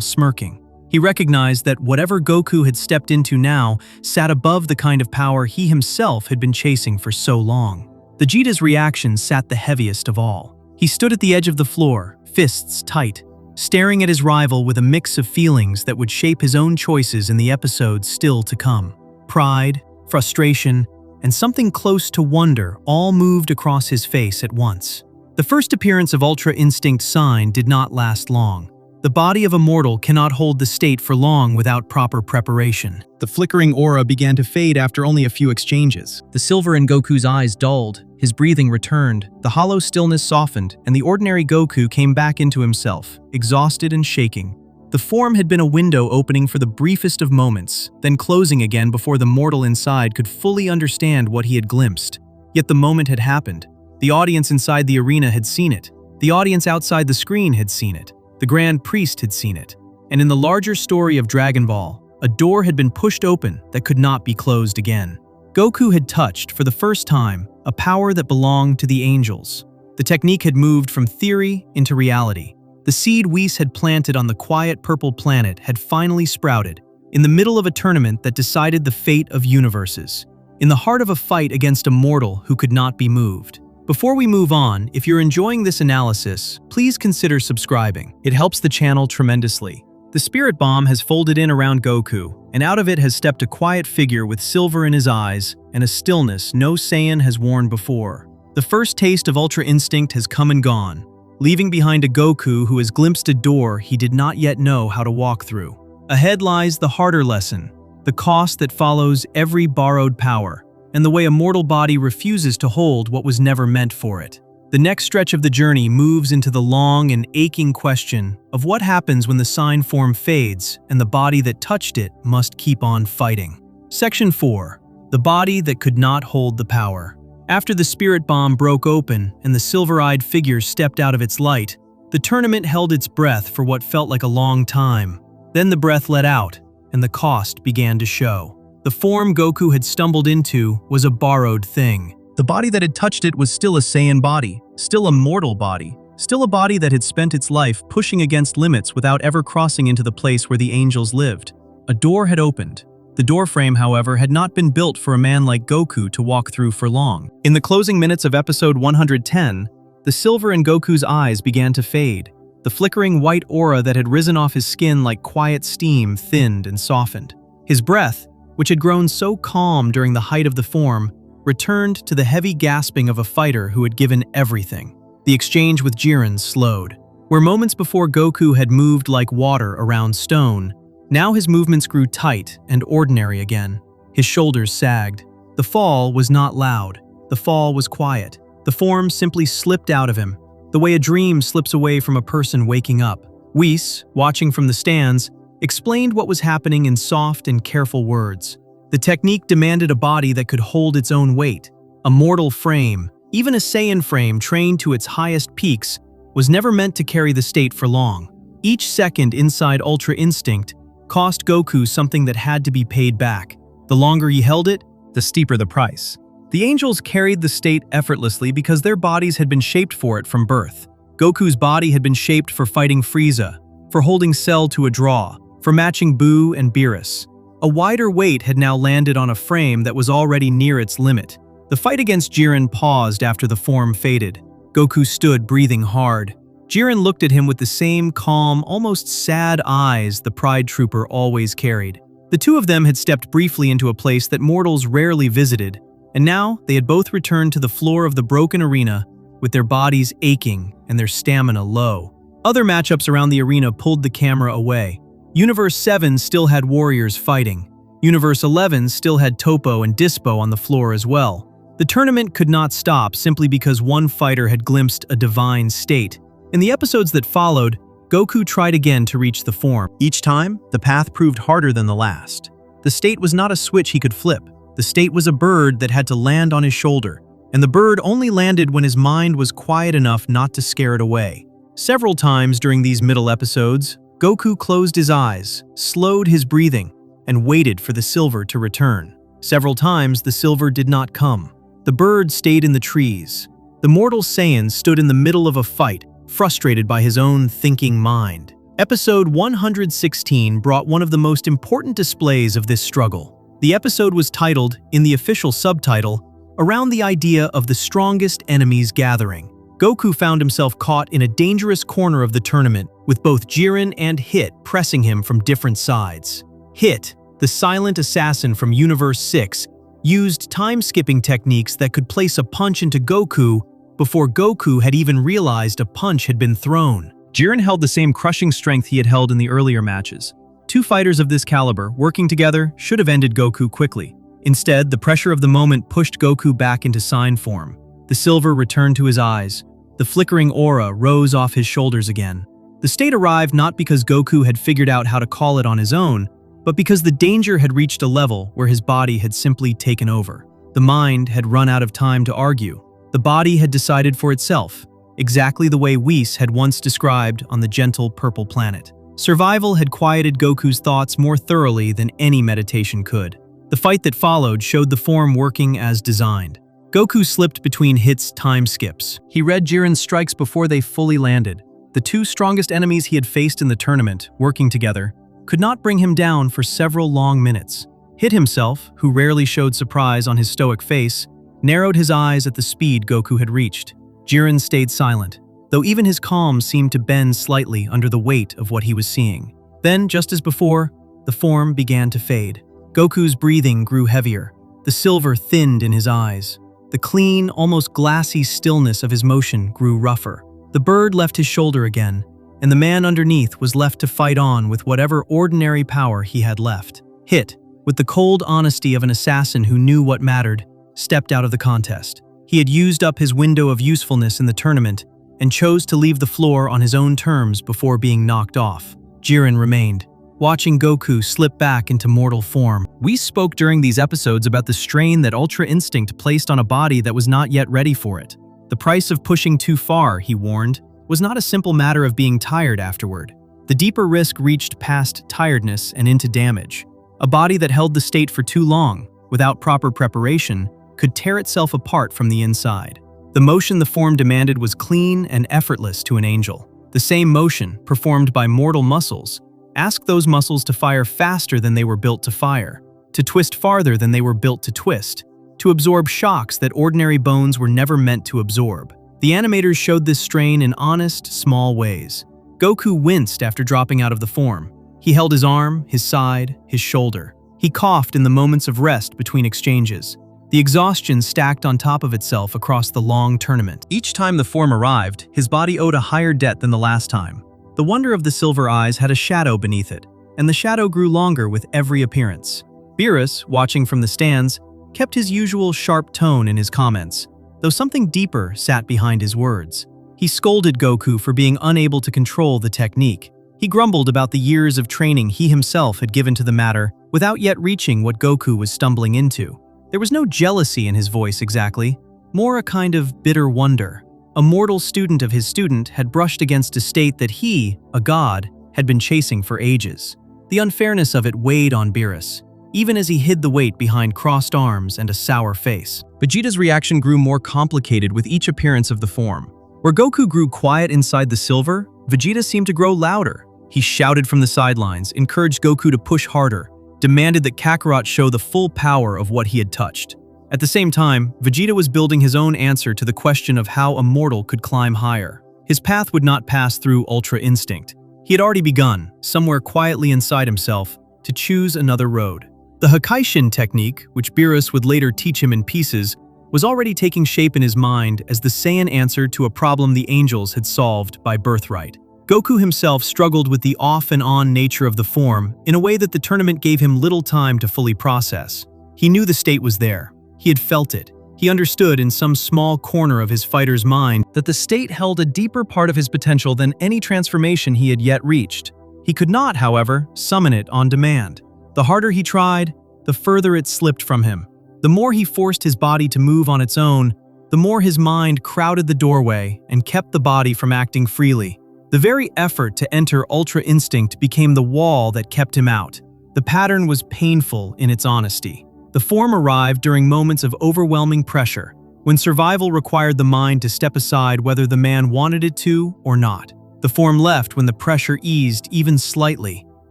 smirking. He recognized that whatever Goku had stepped into now sat above the kind of power he himself had been chasing for so long. Vegeta's reaction sat the heaviest of all. He stood at the edge of the floor, fists tight, staring at his rival with a mix of feelings that would shape his own choices in the episodes still to come. Pride, frustration, and something close to wonder all moved across his face at once. The first appearance of Ultra Instinct Sign did not last long. The body of a mortal cannot hold the state for long without proper preparation. The flickering aura began to fade after only a few exchanges. The silver in Goku's eyes dulled, his breathing returned, the hollow stillness softened, and the ordinary Goku came back into himself, exhausted and shaking. The form had been a window opening for the briefest of moments, then closing again before the mortal inside could fully understand what he had glimpsed. Yet the moment had happened. The audience inside the arena had seen it. The audience outside the screen had seen it. The Grand Priest had seen it. And in the larger story of Dragon Ball, a door had been pushed open that could not be closed again. Goku had touched, for the first time, a power that belonged to the angels. The technique had moved from theory into reality. The seed Whis had planted on the quiet purple planet had finally sprouted, in the middle of a tournament that decided the fate of universes, in the heart of a fight against a mortal who could not be moved. Before we move on, if you're enjoying this analysis, please consider subscribing. It helps the channel tremendously. The spirit bomb has folded in around Goku, and out of it has stepped a quiet figure with silver in his eyes and a stillness no Saiyan has worn before. The first taste of Ultra Instinct has come and gone, leaving behind a Goku who has glimpsed a door he did not yet know how to walk through. Ahead lies the harder lesson, the cost that follows every borrowed power, and the way a mortal body refuses to hold what was never meant for it. The next stretch of the journey moves into the long and aching question of what happens when the sign form fades and the body that touched it must keep on fighting. Section 4. The body that could not hold the power. After the spirit bomb broke open and the silver-eyed figure stepped out of its light, the tournament held its breath for what felt like a long time. Then the breath let out, and the cost began to show. The form Goku had stumbled into was a borrowed thing. The body that had touched it was still a Saiyan body, still a mortal body, still a body that had spent its life pushing against limits without ever crossing into the place where the angels lived. A door had opened. The doorframe, however, had not been built for a man like Goku to walk through for long. In the closing minutes of episode 110, the silver in Goku's eyes began to fade. The flickering white aura that had risen off his skin like quiet steam thinned and softened. His breath, which had grown so calm during the height of the form, returned to the heavy gasping of a fighter who had given everything. The exchange with Jiren slowed. Where moments before Goku had moved like water around stone, now his movements grew tight and ordinary again. His shoulders sagged. The fall was not loud. The fall was quiet. The form simply slipped out of him, the way a dream slips away from a person waking up. Whis, watching from the stands, explained what was happening in soft and careful words. The technique demanded a body that could hold its own weight. A mortal frame, even a Saiyan frame trained to its highest peaks, was never meant to carry the state for long. Each second inside Ultra Instinct cost Goku something that had to be paid back. The longer he held it, the steeper the price. The angels carried the state effortlessly because their bodies had been shaped for it from birth. Goku's body had been shaped for fighting Frieza, for holding Cell to a draw, for matching Buu and Beerus. A wider weight had now landed on a frame that was already near its limit. The fight against Jiren paused after the form faded. Goku stood, breathing hard. Jiren looked at him with the same calm, almost sad eyes the Pride Trooper always carried. The two of them had stepped briefly into a place that mortals rarely visited, and now they had both returned to the floor of the broken arena with their bodies aching and their stamina low. Other matchups around the arena pulled the camera away. Universe 7 still had warriors fighting. Universe 11 still had Topo and Dispo on the floor as well. The tournament could not stop simply because one fighter had glimpsed a divine state. In the episodes that followed, Goku tried again to reach the form. Each time, the path proved harder than the last. The state was not a switch he could flip. The state was a bird that had to land on his shoulder, and the bird only landed when his mind was quiet enough not to scare it away. Several times during these middle episodes, Goku closed his eyes, slowed his breathing, and waited for the silver to return. Several times, the silver did not come. The bird stayed in the trees. The mortal Saiyan stood in the middle of a fight, frustrated by his own thinking mind. Episode 116 brought one of the most important displays of this struggle. The episode was titled, in the official subtitle, Around the Idea of the Strongest Enemies Gathering. Goku found himself caught in a dangerous corner of the tournament, with both Jiren and Hit pressing him from different sides. Hit, the silent assassin from Universe 6, used time-skipping techniques that could place a punch into Goku before Goku had even realized a punch had been thrown. Jiren held the same crushing strength he had held in the earlier matches. Two fighters of this caliber, working together, should have ended Goku quickly. Instead, the pressure of the moment pushed Goku back into sign form. The silver returned to his eyes. The flickering aura rose off his shoulders again. The state arrived not because Goku had figured out how to call it on his own, but because the danger had reached a level where his body had simply taken over. The mind had run out of time to argue. The body had decided for itself, exactly the way Whis had once described on the gentle purple planet. Survival had quieted Goku's thoughts more thoroughly than any meditation could. The fight that followed showed the form working as designed. Goku slipped between Hit's time skips. He read Jiren's strikes before they fully landed. The two strongest enemies he had faced in the tournament, working together, could not bring him down for several long minutes. Hit himself, who rarely showed surprise on his stoic face, narrowed his eyes at the speed Goku had reached. Jiren stayed silent, though even his calm seemed to bend slightly under the weight of what he was seeing. Then, just as before, the form began to fade. Goku's breathing grew heavier. The silver thinned in his eyes. The clean, almost glassy stillness of his motion grew rougher. The bird left his shoulder again, and the man underneath was left to fight on with whatever ordinary power he had left. Hit, with the cold honesty of an assassin who knew what mattered, stepped out of the contest. He had used up his window of usefulness in the tournament and chose to leave the floor on his own terms before being knocked off. Jiren remained, watching Goku slip back into mortal form. We spoke during these episodes about the strain that Ultra Instinct placed on a body that was not yet ready for it. The price of pushing too far, he warned, was not a simple matter of being tired afterward. The deeper risk reached past tiredness and into damage. A body that held the state for too long, without proper preparation, could tear itself apart from the inside. The motion the form demanded was clean and effortless to an angel. The same motion, performed by mortal muscles, asked those muscles to fire faster than they were built to fire, to twist farther than they were built to twist, to absorb shocks that ordinary bones were never meant to absorb. The animators showed this strain in honest, small ways. Goku winced after dropping out of the form. He held his arm, his side, his shoulder. He coughed in the moments of rest between exchanges. The exhaustion stacked on top of itself across the long tournament. Each time the form arrived, his body owed a higher debt than the last time. The wonder of the silver eyes had a shadow beneath it, and the shadow grew longer with every appearance. Beerus, watching from the stands, kept his usual sharp tone in his comments, though something deeper sat behind his words. He scolded Goku for being unable to control the technique. He grumbled about the years of training he himself had given to the matter without yet reaching what Goku was stumbling into. There was no jealousy in his voice exactly, more a kind of bitter wonder. A mortal student of his student had brushed against a state that he, a god, had been chasing for ages. The unfairness of it weighed on Beerus, even as he hid the weight behind crossed arms and a sour face. Vegeta's reaction grew more complicated with each appearance of the form. Where Goku grew quiet inside the silver, Vegeta seemed to grow louder. He shouted from the sidelines, encouraged Goku to push harder, demanded that Kakarot show the full power of what he had touched. At the same time, Vegeta was building his own answer to the question of how a mortal could climb higher. His path would not pass through Ultra Instinct. He had already begun, somewhere quietly inside himself, to choose another road. The Hakaishin technique, which Beerus would later teach him in pieces, was already taking shape in his mind as the Saiyan answer to a problem the angels had solved by birthright. Goku himself struggled with the off-and-on nature of the form in a way that the tournament gave him little time to fully process. He knew the state was there. He had felt it. He understood in some small corner of his fighter's mind that the state held a deeper part of his potential than any transformation he had yet reached. He could not, however, summon it on demand. The harder he tried, the further it slipped from him. The more he forced his body to move on its own, the more his mind crowded the doorway and kept the body from acting freely. The very effort to enter Ultra Instinct became the wall that kept him out. The pattern was painful in its honesty. The form arrived during moments of overwhelming pressure, when survival required the mind to step aside whether the man wanted it to or not. The form left when the pressure eased even slightly,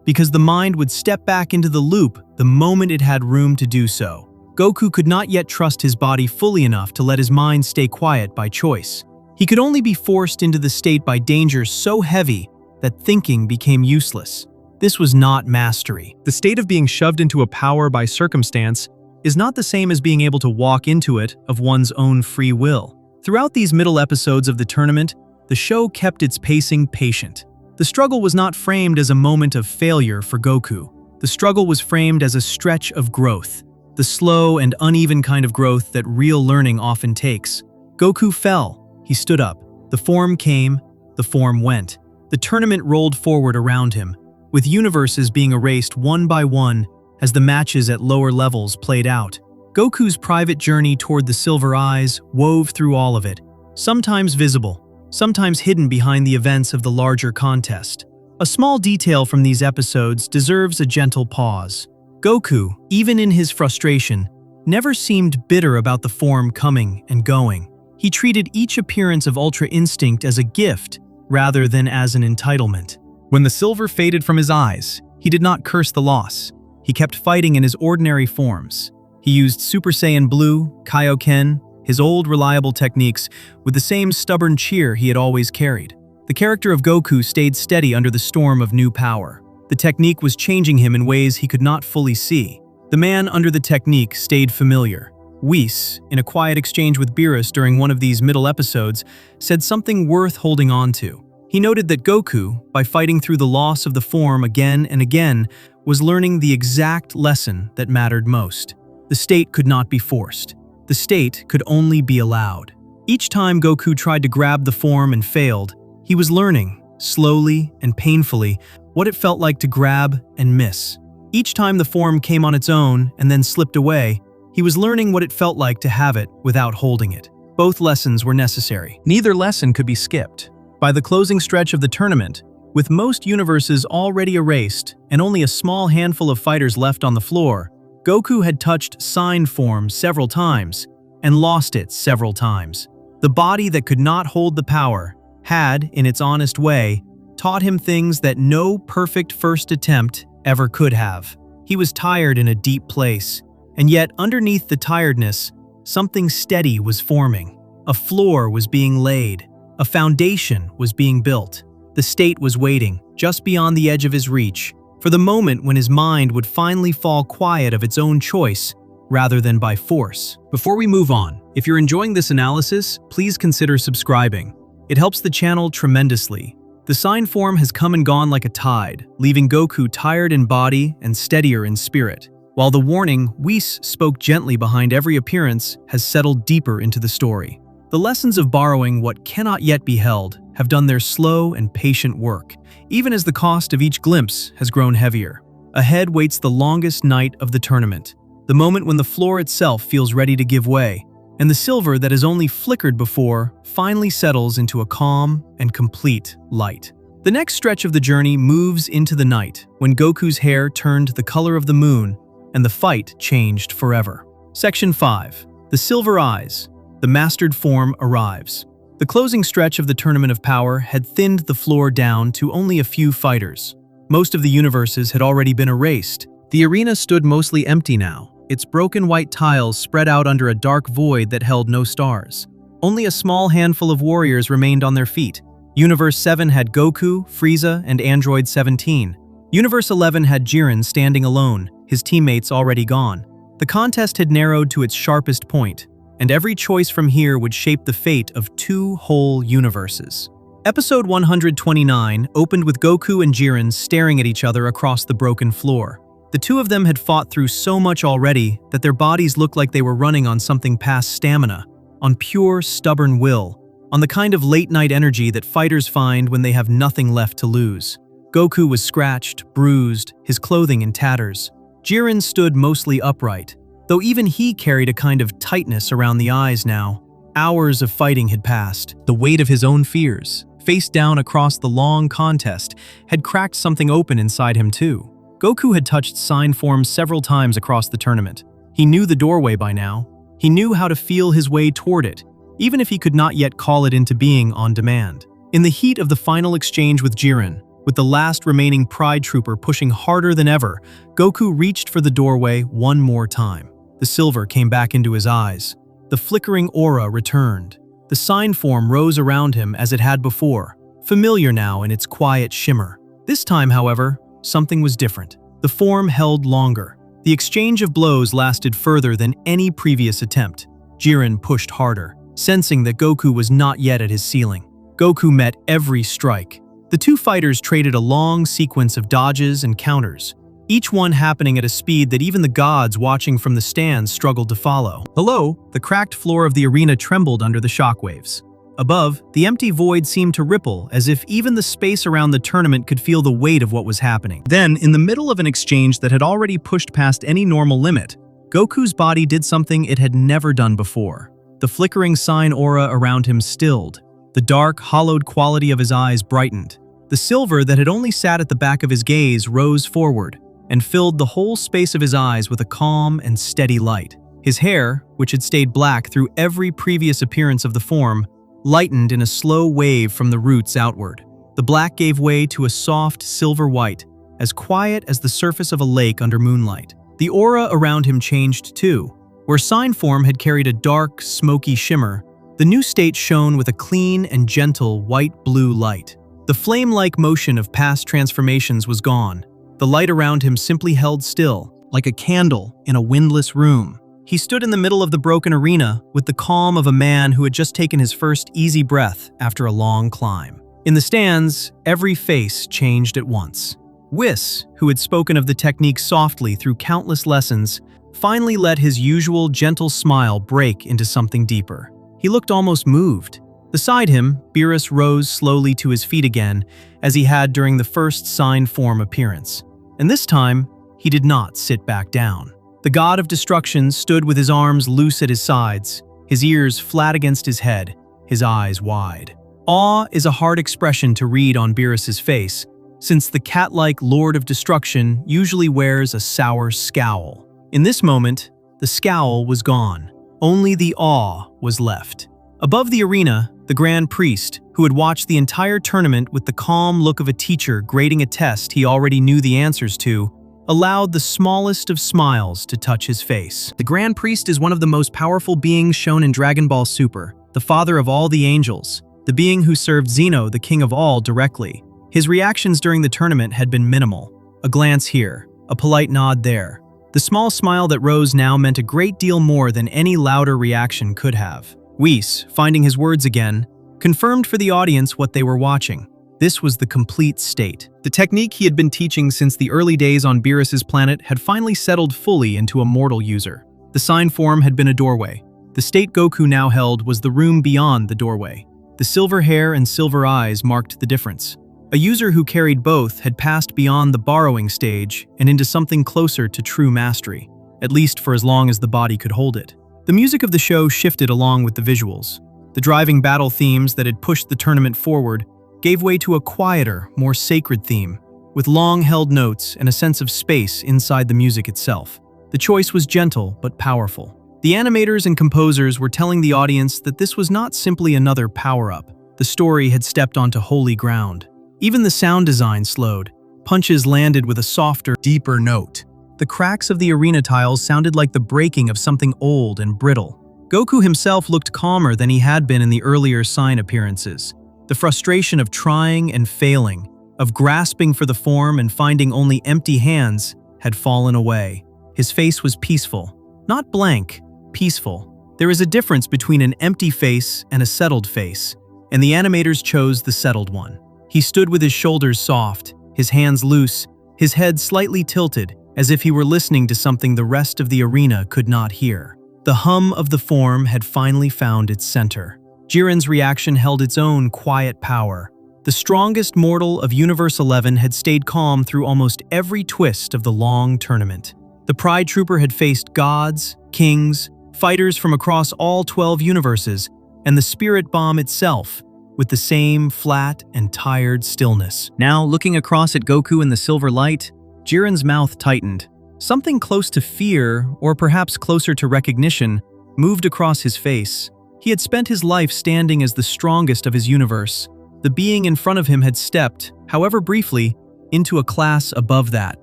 because the mind would step back into the loop the moment it had room to do so. Goku could not yet trust his body fully enough to let his mind stay quiet by choice. He could only be forced into the state by dangers so heavy that thinking became useless. This was not mastery. The state of being shoved into a power by circumstance is not the same as being able to walk into it of one's own free will. Throughout these middle episodes of the tournament, the show kept its pacing patient. The struggle was not framed as a moment of failure for Goku. The struggle was framed as a stretch of growth, the slow and uneven kind of growth that real learning often takes. Goku fell. He stood up. The form came. The form went. The tournament rolled forward around him, with universes being erased one by one as the matches at lower levels played out. Goku's private journey toward the Silver Eyes wove through all of it, sometimes visible, sometimes hidden behind the events of the larger contest. A small detail from these episodes deserves a gentle pause. Goku, even in his frustration, never seemed bitter about the form coming and going. He treated each appearance of Ultra Instinct as a gift rather than as an entitlement. When the silver faded from his eyes, he did not curse the loss. He kept fighting in his ordinary forms. He used Super Saiyan Blue, Kaioken, his old reliable techniques, with the same stubborn cheer he had always carried. The character of Goku stayed steady under the storm of new power. The technique was changing him in ways he could not fully see. The man under the technique stayed familiar. Whis, in a quiet exchange with Beerus during one of these middle episodes, said something worth holding on to. He noted that Goku, by fighting through the loss of the form again and again, was learning the exact lesson that mattered most. The state could not be forced. The state could only be allowed. Each time Goku tried to grab the form and failed, he was learning, slowly and painfully, what it felt like to grab and miss. Each time the form came on its own and then slipped away, he was learning what it felt like to have it without holding it. Both lessons were necessary. Neither lesson could be skipped. By the closing stretch of the tournament, with most universes already erased and only a small handful of fighters left on the floor, Goku had touched sign form several times and lost it several times. The body that could not hold the power had, in its honest way, taught him things that no perfect first attempt ever could have. He was tired in a deep place, and yet underneath the tiredness, something steady was forming. A floor was being laid. A foundation was being built. The state was waiting, just beyond the edge of his reach, for the moment when his mind would finally fall quiet of its own choice, rather than by force. Before we move on, if you're enjoying this analysis, please consider subscribing. It helps the channel tremendously. The sign form has come and gone like a tide, leaving Goku tired in body and steadier in spirit, while the warning Whis spoke gently behind every appearance has settled deeper into the story. The lessons of borrowing what cannot yet be held have done their slow and patient work, even as the cost of each glimpse has grown heavier. Ahead waits the longest night of the tournament, the moment when the floor itself feels ready to give way, and the silver that has only flickered before finally settles into a calm and complete light. The next stretch of the journey moves into the night, when Goku's hair turned the color of the moon and the fight changed forever. Section 5. The Silver Eyes. The mastered form arrives. The closing stretch of the Tournament of Power had thinned the floor down to only a few fighters. Most of the universes had already been erased. The arena stood mostly empty now, its broken white tiles spread out under a dark void that held no stars. Only a small handful of warriors remained on their feet. Universe 7 had Goku, Frieza, and Android 17. Universe 11 had Jiren standing alone, his teammates already gone. The contest had narrowed to its sharpest point, and every choice from here would shape the fate of 2 whole universes. Episode 129 opened with Goku and Jiren staring at each other across the broken floor. The two of them had fought through so much already that their bodies looked like they were running on something past stamina, on pure, stubborn will, on the kind of late-night energy that fighters find when they have nothing left to lose. Goku was scratched, bruised, his clothing in tatters. Jiren stood mostly upright, though even he carried a kind of tightness around the eyes now. Hours of fighting had passed. The weight of his own fears, face down across the long contest, had cracked something open inside him too. Goku had touched sign form several times across the tournament. He knew the doorway by now. He knew how to feel his way toward it, even if he could not yet call it into being on demand. In the heat of the final exchange with Jiren, with the last remaining Pride Trooper pushing harder than ever, Goku reached for the doorway one more time. The silver came back into his eyes. The flickering aura returned. The sign form rose around him as it had before, familiar now in its quiet shimmer. This time, however, something was different. The form held longer. The exchange of blows lasted further than any previous attempt. Jiren pushed harder, sensing that Goku was not yet at his ceiling. Goku met every strike. The two fighters traded a long sequence of dodges and counters, each one happening at a speed that even the gods watching from the stands struggled to follow. Below, the cracked floor of the arena trembled under the shockwaves. Above, the empty void seemed to ripple, as if even the space around the tournament could feel the weight of what was happening. Then, in the middle of an exchange that had already pushed past any normal limit, Goku's body did something it had never done before. The flickering sign aura around him stilled. The dark, hollowed quality of his eyes brightened. The silver that had only sat at the back of his gaze rose forward and filled the whole space of his eyes with a calm and steady light. His hair, which had stayed black through every previous appearance of the form, lightened in a slow wave from the roots outward. The black gave way to a soft silver white, as quiet as the surface of a lake under moonlight. The aura around him changed too. Where sign form had carried a dark, smoky shimmer, the new state shone with a clean and gentle white-blue light. The flame-like motion of past transformations was gone. The light around him simply held still, like a candle in a windless room. He stood in the middle of the broken arena with the calm of a man who had just taken his first easy breath after a long climb. In the stands, every face changed at once. Whis, who had spoken of the technique softly through countless lessons, finally let his usual gentle smile break into something deeper. He looked almost moved. Beside him, Beerus rose slowly to his feet again, as he had during the first sign form appearance. And this time, he did not sit back down. The god of destruction stood with his arms loose at his sides, his ears flat against his head, his eyes wide. Awe is a hard expression to read on Beerus's face, since the cat-like Lord of Destruction usually wears a sour scowl. In this moment, the scowl was gone. Only the awe was left. Above the arena, the Grand Priest, who had watched the entire tournament with the calm look of a teacher grading a test he already knew the answers to, allowed the smallest of smiles to touch his face. The Grand Priest is one of the most powerful beings shown in Dragon Ball Super, the father of all the angels, the being who served Zeno, the king of all, directly. His reactions during the tournament had been minimal. A glance here, a polite nod there. The small smile that rose now meant a great deal more than any louder reaction could have. Whis, finding his words again, confirmed for the audience what they were watching. This was the complete state. The technique he had been teaching since the early days on Beerus's planet had finally settled fully into a mortal user. The sign form had been a doorway. The state Goku now held was the room beyond the doorway. The silver hair and silver eyes marked the difference. A user who carried both had passed beyond the borrowing stage and into something closer to true mastery, at least for as long as the body could hold it. The music of the show shifted along with the visuals. The driving battle themes that had pushed the tournament forward gave way to a quieter, more sacred theme, with long-held notes and a sense of space inside the music itself. The choice was gentle but powerful. The animators and composers were telling the audience that this was not simply another power-up. The story had stepped onto holy ground. Even the sound design slowed. Punches landed with a softer, deeper note. The cracks of the arena tiles sounded like the breaking of something old and brittle. Goku himself looked calmer than he had been in the earlier sign appearances. The frustration of trying and failing, of grasping for the form and finding only empty hands, had fallen away. His face was peaceful. Not blank, peaceful. There is a difference between an empty face and a settled face, and the animators chose the settled one. He stood with his shoulders soft, his hands loose, his head slightly tilted, as if he were listening to something the rest of the arena could not hear. The hum of the form had finally found its center. Jiren's reaction held its own quiet power. The strongest mortal of Universe 11 had stayed calm through almost every twist of the long tournament. The Pride Trooper had faced gods, kings, fighters from across all 12 universes, and the Spirit Bomb itself, with the same flat and tired stillness. Now, looking across at Goku in the silver light, Jiren's mouth tightened. Something close to fear, or perhaps closer to recognition, moved across his face. He had spent his life standing as the strongest of his universe. The being in front of him had stepped, however briefly, into a class above that.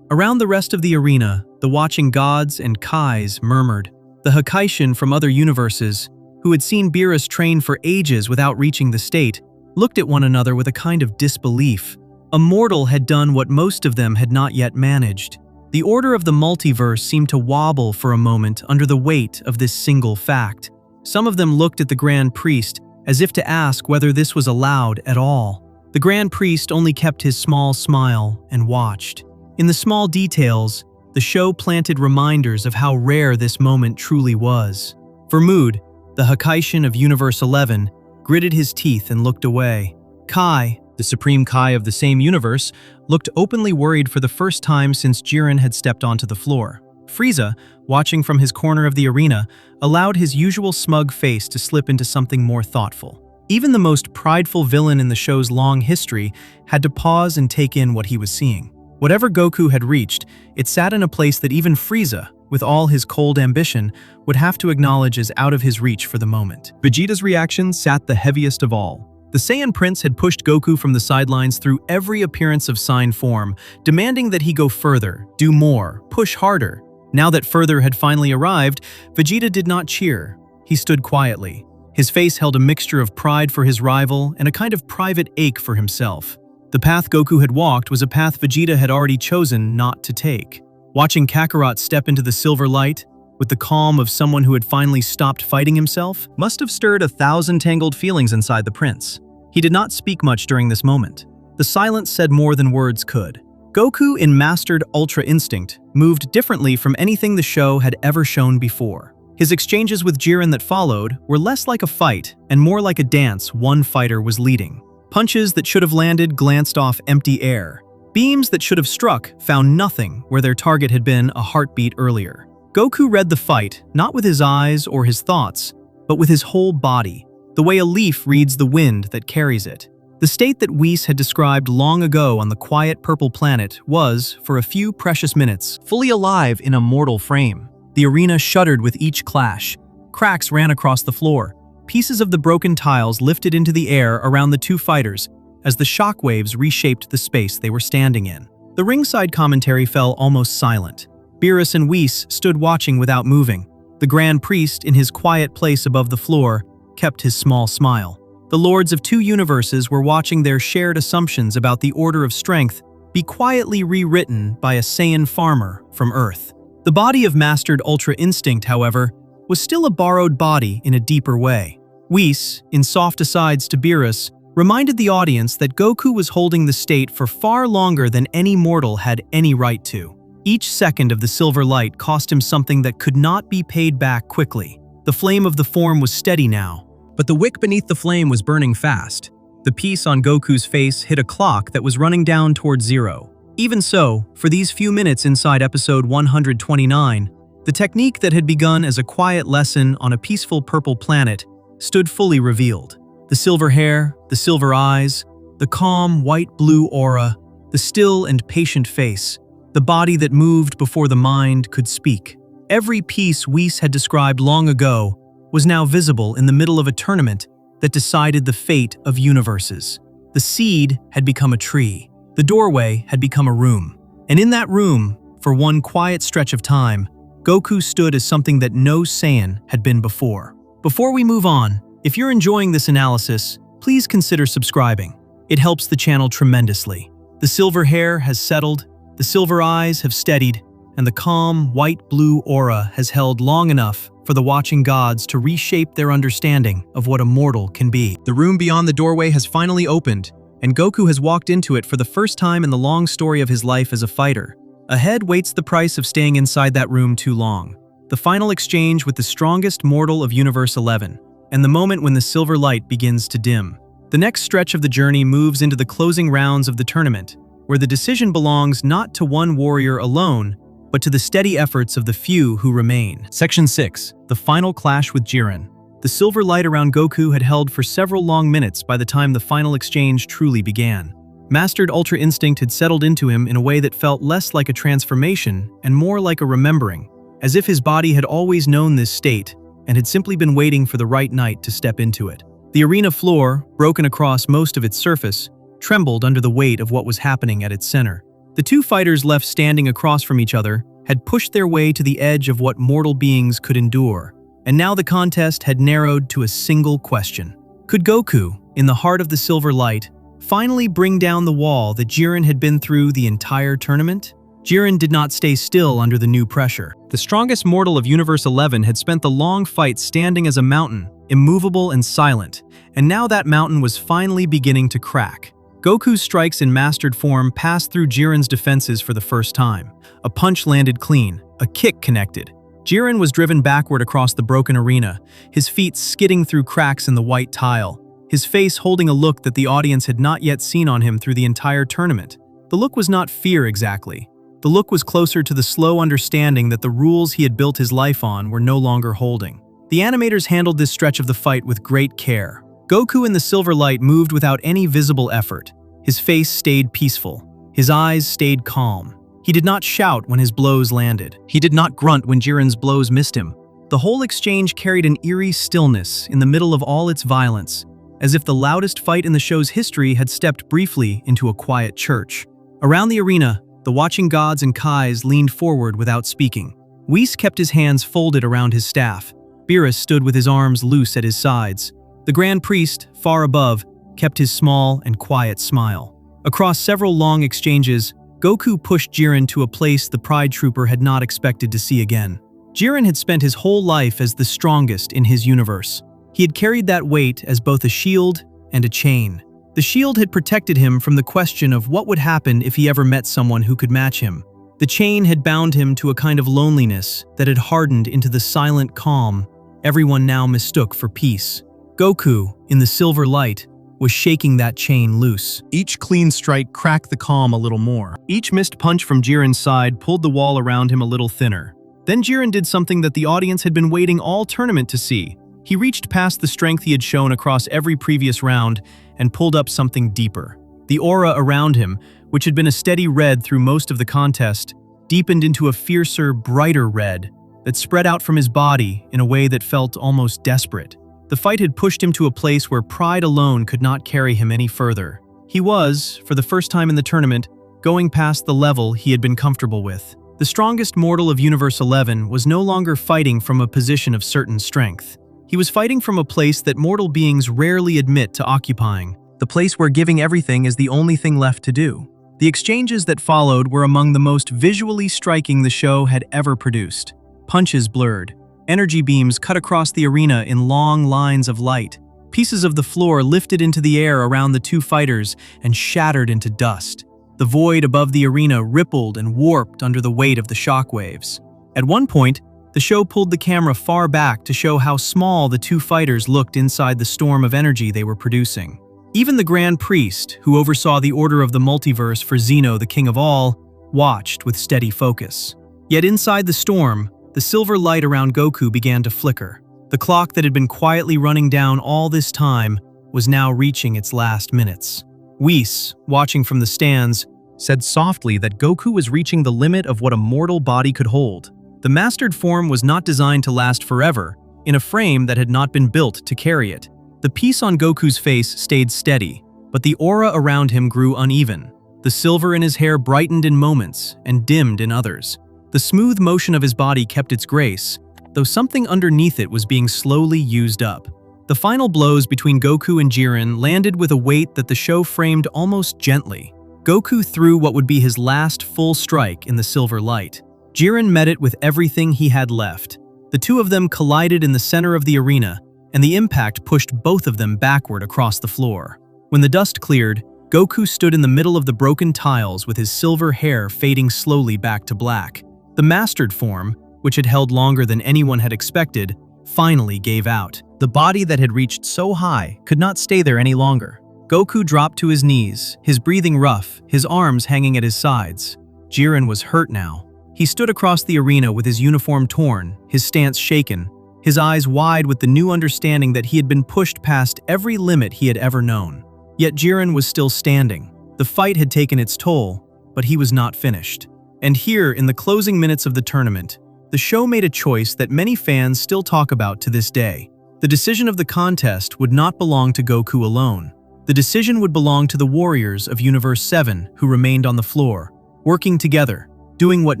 Around the rest of the arena, the watching gods and Kais murmured. The Hakaishin from other universes, who had seen Beerus train for ages without reaching the state, looked at one another with a kind of disbelief. A mortal had done what most of them had not yet managed. The order of the multiverse seemed to wobble for a moment under the weight of this single fact. Some of them looked at the Grand Priest as if to ask whether this was allowed at all. The Grand Priest only kept his small smile and watched. In the small details, the show planted reminders of how rare this moment truly was. Vermood, the Hakaishin of Universe 11, gritted his teeth and looked away. Kai, the Supreme Kai of the same universe, looked openly worried for the first time since Jiren had stepped onto the floor. Frieza, watching from his corner of the arena, allowed his usual smug face to slip into something more thoughtful. Even the most prideful villain in the show's long history had to pause and take in what he was seeing. Whatever Goku had reached, it sat in a place that even Frieza, with all his cold ambition, would have to acknowledge as out of his reach for the moment. Vegeta's reaction sat the heaviest of all. The Saiyan Prince had pushed Goku from the sidelines through every appearance of sign form, demanding that he go further, do more, push harder. Now that further had finally arrived, Vegeta did not cheer. He stood quietly. His face held a mixture of pride for his rival and a kind of private ache for himself. The path Goku had walked was a path Vegeta had already chosen not to take. Watching Kakarot step into the silver light, with the calm of someone who had finally stopped fighting himself, must have stirred 1,000 tangled feelings inside the prince. He did not speak much during this moment. The silence said more than words could. Goku, in mastered Ultra Instinct, moved differently from anything the show had ever shown before. His exchanges with Jiren that followed were less like a fight and more like a dance one fighter was leading. Punches that should have landed glanced off empty air. Beams that should have struck found nothing where their target had been a heartbeat earlier. Goku read the fight, not with his eyes or his thoughts, but with his whole body, the way a leaf reads the wind that carries it. The state that Whis had described long ago on the quiet purple planet was, for a few precious minutes, fully alive in a mortal frame. The arena shuddered with each clash. Cracks ran across the floor. Pieces of the broken tiles lifted into the air around the two fighters as the shockwaves reshaped the space they were standing in. The ringside commentary fell almost silent. Beerus and Whis stood watching without moving. The Grand Priest, in his quiet place above the floor, kept his small smile. The lords of two universes were watching their shared assumptions about the order of strength be quietly rewritten by a Saiyan farmer from Earth. The body of mastered Ultra Instinct, however, was still a borrowed body in a deeper way. Whis, in soft asides to Beerus, reminded the audience that Goku was holding the state for far longer than any mortal had any right to. Each second of the silver light cost him something that could not be paid back quickly. The flame of the form was steady now, but the wick beneath the flame was burning fast. The piece on Goku's face hit a clock that was running down toward zero. Even so, for these few minutes inside episode 129, the technique that had begun as a quiet lesson on a peaceful purple planet stood fully revealed. The silver hair, the silver eyes, the calm white-blue aura, the still and patient face, the body that moved before the mind could speak. Every piece Whis had described long ago was now visible in the middle of a tournament that decided the fate of universes. The seed had become a tree. The doorway had become a room. And in that room, for one quiet stretch of time, Goku stood as something that no Saiyan had been before. Before we move on, if you're enjoying this analysis, please consider subscribing. It helps the channel tremendously. The silver hair has settled, the silver eyes have steadied, and the calm, white-blue aura has held long enough for the watching gods to reshape their understanding of what a mortal can be. The room beyond the doorway has finally opened, and Goku has walked into it for the first time in the long story of his life as a fighter. Ahead waits the price of staying inside that room too long. The final exchange with the strongest mortal of Universe 11, and the moment when the silver light begins to dim. The next stretch of the journey moves into the closing rounds of the tournament, where the decision belongs not to one warrior alone, but to the steady efforts of the few who remain. Section 6. The final clash with Jiren. The silver light around Goku had held for several long minutes by the time the final exchange truly began. Mastered Ultra Instinct had settled into him in a way that felt less like a transformation and more like a remembering, as if his body had always known this state and had simply been waiting for the right night to step into it. The arena floor, broken across most of its surface, trembled under the weight of what was happening at its center. The two fighters left standing across from each other had pushed their way to the edge of what mortal beings could endure, and now the contest had narrowed to a single question. Could Goku, in the heart of the silver light, finally bring down the wall that Jiren had been through the entire tournament? Jiren did not stay still under the new pressure. The strongest mortal of Universe 11 had spent the long fight standing as a mountain, immovable and silent, and now that mountain was finally beginning to crack. Goku's strikes in mastered form passed through Jiren's defenses for the first time. A punch landed clean, a kick connected. Jiren was driven backward across the broken arena, his feet skidding through cracks in the white tile, his face holding a look that the audience had not yet seen on him through the entire tournament. The look was not fear exactly. The look was closer to the slow understanding that the rules he had built his life on were no longer holding. The animators handled this stretch of the fight with great care. Goku in the silver light moved without any visible effort. His face stayed peaceful. His eyes stayed calm. He did not shout when his blows landed. He did not grunt when Jiren's blows missed him. The whole exchange carried an eerie stillness in the middle of all its violence, as if the loudest fight in the show's history had stepped briefly into a quiet church. Around the arena, the watching gods and Kais leaned forward without speaking. Whis kept his hands folded around his staff. Beerus stood with his arms loose at his sides. The Grand Priest, far above, kept his small and quiet smile. Across several long exchanges, Goku pushed Jiren to a place the Pride Trooper had not expected to see again. Jiren had spent his whole life as the strongest in his universe. He had carried that weight as both a shield and a chain. The shield had protected him from the question of what would happen if he ever met someone who could match him. The chain had bound him to a kind of loneliness that had hardened into the silent calm everyone now mistook for peace. Goku, in the silver light, was shaking that chain loose. Each clean strike cracked the calm a little more. Each missed punch from Jiren's side pulled the wall around him a little thinner. Then Jiren did something that the audience had been waiting all tournament to see. He reached past the strength he had shown across every previous round and pulled up something deeper. The aura around him, which had been a steady red through most of the contest, deepened into a fiercer, brighter red that spread out from his body in a way that felt almost desperate. The fight had pushed him to a place where pride alone could not carry him any further. He was, for the first time in the tournament, going past the level he had been comfortable with. The strongest mortal of Universe 11 was no longer fighting from a position of certain strength. He was fighting from a place that mortal beings rarely admit to occupying, the place where giving everything is the only thing left to do. The exchanges that followed were among the most visually striking the show had ever produced. Punches blurred. Energy beams cut across the arena in long lines of light. Pieces of the floor lifted into the air around the two fighters and shattered into dust. The void above the arena rippled and warped under the weight of the shockwaves. At one point, the show pulled the camera far back to show how small the two fighters looked inside the storm of energy they were producing. Even the Grand Priest, who oversaw the order of the multiverse for Zeno, the King of All, watched with steady focus. Yet inside the storm, the silver light around Goku began to flicker. The clock that had been quietly running down all this time was now reaching its last minutes. Whis, watching from the stands, said softly that Goku was reaching the limit of what a mortal body could hold. The mastered form was not designed to last forever, in a frame that had not been built to carry it. The peace on Goku's face stayed steady, but the aura around him grew uneven. The silver in his hair brightened in moments and dimmed in others. The smooth motion of his body kept its grace, though something underneath it was being slowly used up. The final blows between Goku and Jiren landed with a weight that the show framed almost gently. Goku threw what would be his last full strike in the silver light. Jiren met it with everything he had left. The two of them collided in the center of the arena, and the impact pushed both of them backward across the floor. When the dust cleared, Goku stood in the middle of the broken tiles with his silver hair fading slowly back to black. The mastered form, which had held longer than anyone had expected, finally gave out. The body that had reached so high could not stay there any longer. Goku dropped to his knees, his breathing rough, his arms hanging at his sides. Jiren was hurt now. He stood across the arena with his uniform torn, his stance shaken, his eyes wide with the new understanding that he had been pushed past every limit he had ever known. Yet Jiren was still standing. The fight had taken its toll, but he was not finished. And here, in the closing minutes of the tournament, the show made a choice that many fans still talk about to this day. The decision of the contest would not belong to Goku alone. The decision would belong to the warriors of Universe 7 who remained on the floor, working together, doing what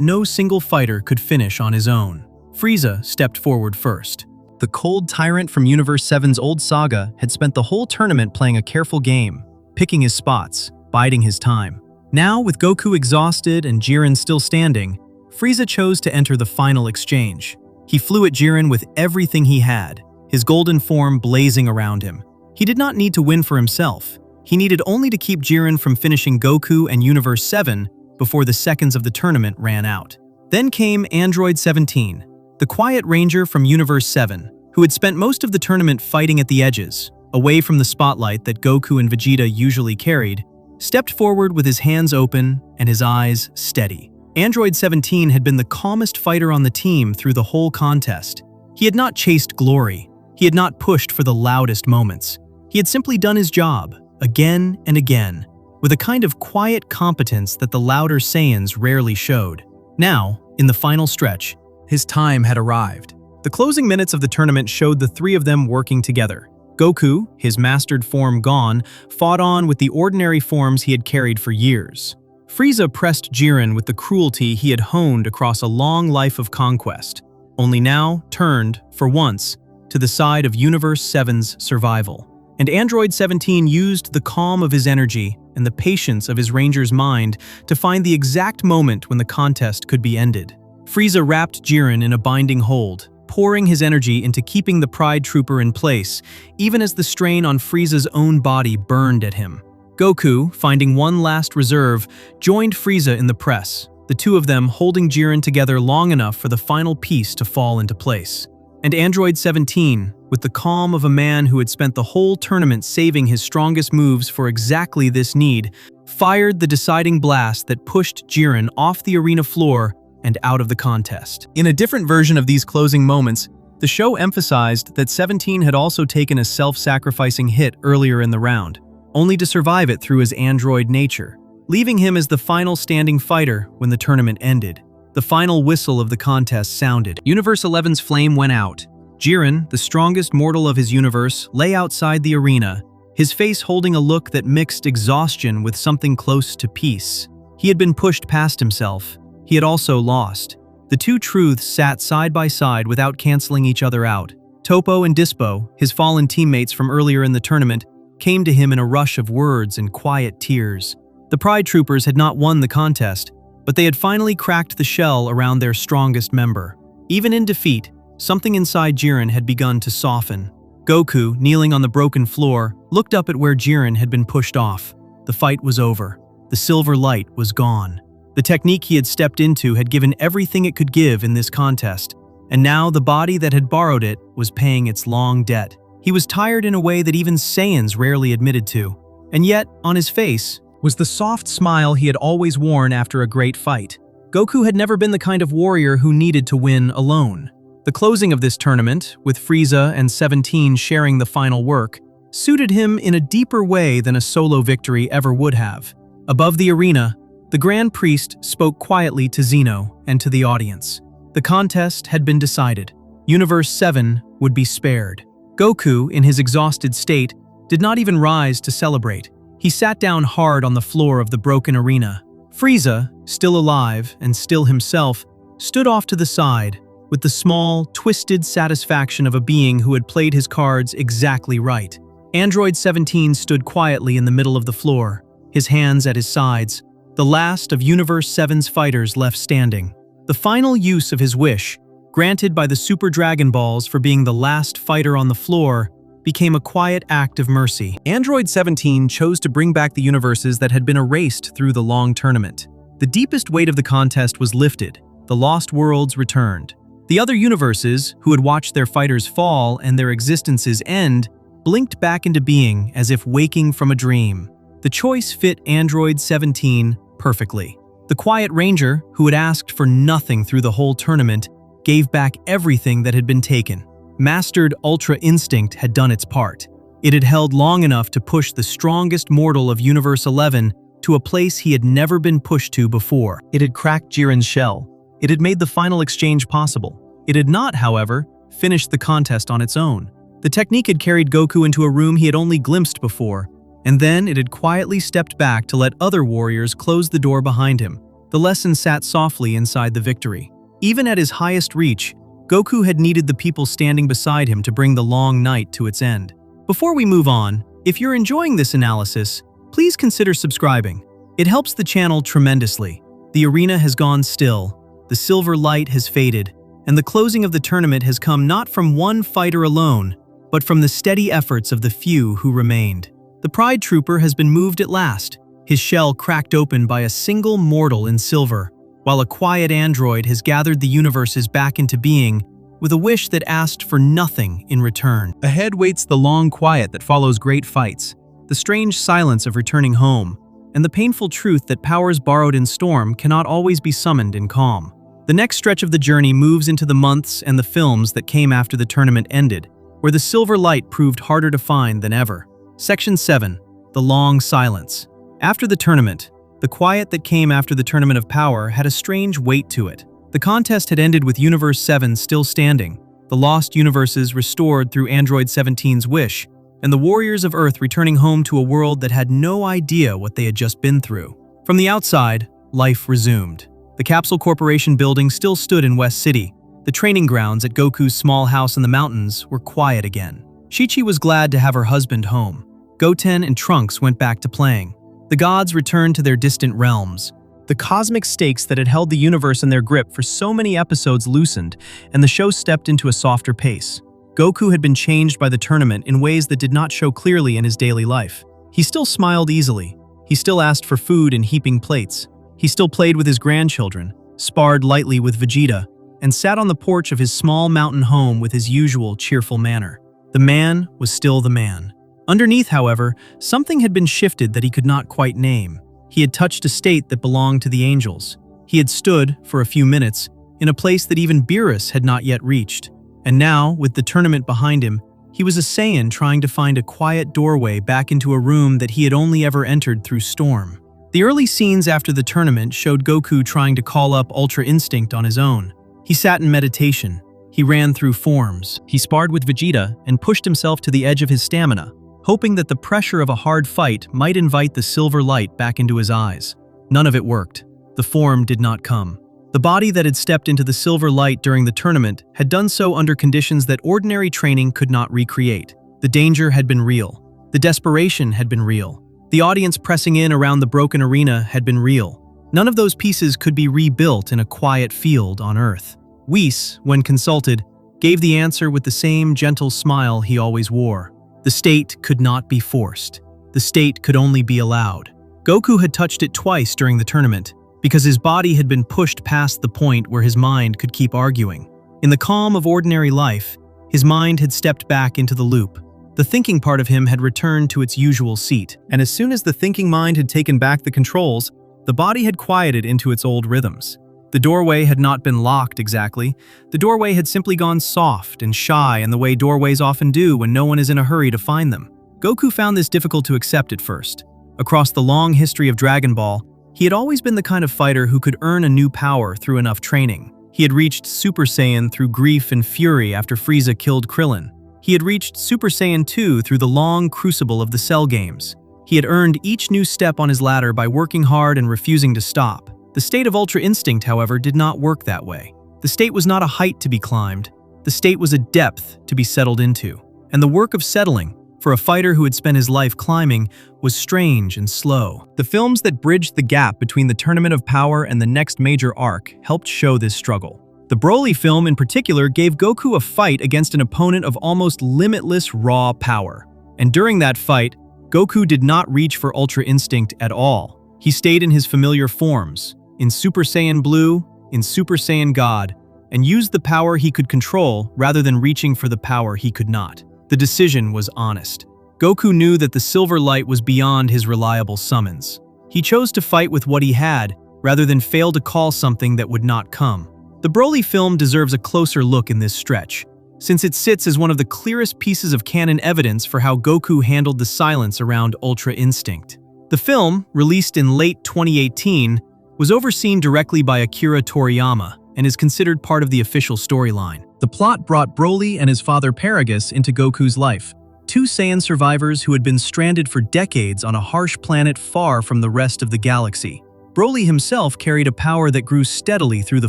no single fighter could finish on his own. Frieza stepped forward first. The cold tyrant from Universe 7's old saga had spent the whole tournament playing a careful game, picking his spots, biding his time. Now, with Goku exhausted and Jiren still standing, Frieza chose to enter the final exchange. He flew at Jiren with everything he had, his golden form blazing around him. He did not need to win for himself. He needed only to keep Jiren from finishing Goku and Universe 7 before the seconds of the tournament ran out. Then came Android 17, the quiet ranger from Universe 7, who had spent most of the tournament fighting at the edges, away from the spotlight that Goku and Vegeta usually carried, stepped forward with his hands open and his eyes steady. Android 17 had been the calmest fighter on the team through the whole contest. He had not chased glory. He had not pushed for the loudest moments. He had simply done his job, again and again, with a kind of quiet competence that the louder Saiyans rarely showed. Now, in the final stretch, his time had arrived. The closing minutes of the tournament showed the three of them working together. Goku, his mastered form gone, fought on with the ordinary forms he had carried for years. Frieza pressed Jiren with the cruelty he had honed across a long life of conquest, only now turned, for once, to the side of Universe 7's survival. And Android 17 used the calm of his energy and the patience of his ranger's mind to find the exact moment when the contest could be ended. Frieza wrapped Jiren in a binding hold, pouring his energy into keeping the Pride Trooper in place, even as the strain on Frieza's own body burned at him. Goku, finding one last reserve, joined Frieza in the press, the two of them holding Jiren together long enough for the final piece to fall into place. And Android 17, with the calm of a man who had spent the whole tournament saving his strongest moves for exactly this need, fired the deciding blast that pushed Jiren off the arena floor and out of the contest. In a different version of these closing moments, the show emphasized that 17 had also taken a self-sacrificing hit earlier in the round, only to survive it through his android nature, leaving him as the final standing fighter when the tournament ended. The final whistle of the contest sounded. Universe 11's flame went out. Jiren, the strongest mortal of his universe, lay outside the arena, his face holding a look that mixed exhaustion with something close to peace. He had been pushed past himself. He had also lost. The two truths sat side by side without canceling each other out. Toppo and Dispo, his fallen teammates from earlier in the tournament, came to him in a rush of words and quiet tears. The Pride Troopers had not won the contest, but they had finally cracked the shell around their strongest member. Even in defeat, something inside Jiren had begun to soften. Goku, kneeling on the broken floor, looked up at where Jiren had been pushed off. The fight was over. The silver light was gone. The technique he had stepped into had given everything it could give in this contest, and now the body that had borrowed it was paying its long debt. He was tired in a way that even Saiyans rarely admitted to, and yet, on his face, was the soft smile he had always worn after a great fight. Goku had never been the kind of warrior who needed to win alone. The closing of this tournament, with Frieza and 17 sharing the final work, suited him in a deeper way than a solo victory ever would have. Above the arena, the Grand Priest spoke quietly to Zeno and to the audience. The contest had been decided. Universe 7 would be spared. Goku, in his exhausted state, did not even rise to celebrate. He sat down hard on the floor of the broken arena. Frieza, still alive and still himself, stood off to the side, with the small, twisted satisfaction of a being who had played his cards exactly right. Android 17 stood quietly in the middle of the floor, his hands at his sides, the last of Universe 7's fighters left standing. The final use of his wish, granted by the Super Dragon Balls for being the last fighter on the floor, became a quiet act of mercy. Android 17 chose to bring back the universes that had been erased through the long tournament. The deepest weight of the contest was lifted. The lost worlds returned. The other universes, who had watched their fighters fall and their existences end, blinked back into being as if waking from a dream. The choice fit Android 17 perfectly. The Quiet Ranger, who had asked for nothing through the whole tournament, gave back everything that had been taken. Mastered Ultra Instinct had done its part. It had held long enough to push the strongest mortal of Universe 11 to a place he had never been pushed to before. It had cracked Jiren's shell. It had made the final exchange possible. It had not, however, finished the contest on its own. The technique had carried Goku into a room he had only glimpsed before, and then it had quietly stepped back to let other warriors close the door behind him. The lesson sat softly inside the victory. Even at his highest reach, Goku had needed the people standing beside him to bring the long night to its end. Before we move on, if you're enjoying this analysis, please consider subscribing. It helps the channel tremendously. The arena has gone still, the silver light has faded, and the closing of the tournament has come not from one fighter alone, but from the steady efforts of the few who remained. The Pride Trooper has been moved at last, his shell cracked open by a single mortal in silver, while a quiet android has gathered the universes back into being with a wish that asked for nothing in return. Ahead waits the long quiet that follows great fights, the strange silence of returning home, and the painful truth that powers borrowed in storm cannot always be summoned in calm. The next stretch of the journey moves into the months and the films that came after the tournament ended, where the silver light proved harder to find than ever. Section 7. The Long Silence. After the tournament, the quiet that came after the Tournament of Power had a strange weight to it. The contest had ended with Universe 7 still standing, the lost universes restored through Android 17's wish, and the warriors of Earth returning home to a world that had no idea what they had just been through. From the outside, life resumed. The Capsule Corporation building still stood in West City. The training grounds at Goku's small house in the mountains were quiet again. Chi-Chi was glad to have her husband home. Goten and Trunks went back to playing. The gods returned to their distant realms. The cosmic stakes that had held the universe in their grip for so many episodes loosened, and the show stepped into a softer pace. Goku had been changed by the tournament in ways that did not show clearly in his daily life. He still smiled easily. He still asked for food in heaping plates. He still played with his grandchildren, sparred lightly with Vegeta, and sat on the porch of his small mountain home with his usual cheerful manner. The man was still the man. Underneath, however, something had been shifted that he could not quite name. He had touched a state that belonged to the angels. He had stood, for a few minutes, in a place that even Beerus had not yet reached. And now, with the tournament behind him, he was a Saiyan trying to find a quiet doorway back into a room that he had only ever entered through storm. The early scenes after the tournament showed Goku trying to call up Ultra Instinct on his own. He sat in meditation. He ran through forms. He sparred with Vegeta and pushed himself to the edge of his stamina, hoping that the pressure of a hard fight might invite the silver light back into his eyes. None of it worked. The form did not come. The body that had stepped into the silver light during the tournament had done so under conditions that ordinary training could not recreate. The danger had been real. The desperation had been real. The audience pressing in around the broken arena had been real. None of those pieces could be rebuilt in a quiet field on Earth. Whis, when consulted, gave the answer with the same gentle smile he always wore. The state could not be forced. The state could only be allowed. Goku had touched it twice during the tournament, because his body had been pushed past the point where his mind could keep arguing. In the calm of ordinary life, his mind had stepped back into the loop. The thinking part of him had returned to its usual seat, and as soon as the thinking mind had taken back the controls, the body had quieted into its old rhythms. The doorway had not been locked exactly. The doorway had simply gone soft and shy in the way doorways often do when no one is in a hurry to find them. Goku found this difficult to accept at first. Across the long history of Dragon Ball, he had always been the kind of fighter who could earn a new power through enough training. He had reached Super Saiyan through grief and fury after Frieza killed Krillin. He had reached Super Saiyan 2 through the long crucible of the Cell games. He had earned each new step on his ladder by working hard and refusing to stop. The state of Ultra Instinct, however, did not work that way. The state was not a height to be climbed. The state was a depth to be settled into. And the work of settling, for a fighter who had spent his life climbing, was strange and slow. The films that bridged the gap between the Tournament of Power and the next major arc helped show this struggle. The Broly film in particular gave Goku a fight against an opponent of almost limitless raw power. And during that fight, Goku did not reach for Ultra Instinct at all. He stayed in his familiar forms, in Super Saiyan Blue, in Super Saiyan God, and used the power he could control rather than reaching for the power he could not. The decision was honest. Goku knew that the silver light was beyond his reliable summons. He chose to fight with what he had, rather than fail to call something that would not come. The Broly film deserves a closer look in this stretch, since it sits as one of the clearest pieces of canon evidence for how Goku handled the silence around Ultra Instinct. The film, released in late 2018, was overseen directly by Akira Toriyama and is considered part of the official storyline. The plot brought Broly and his father Paragus into Goku's life, two Saiyan survivors who had been stranded for decades on a harsh planet far from the rest of the galaxy. Broly himself carried a power that grew steadily through the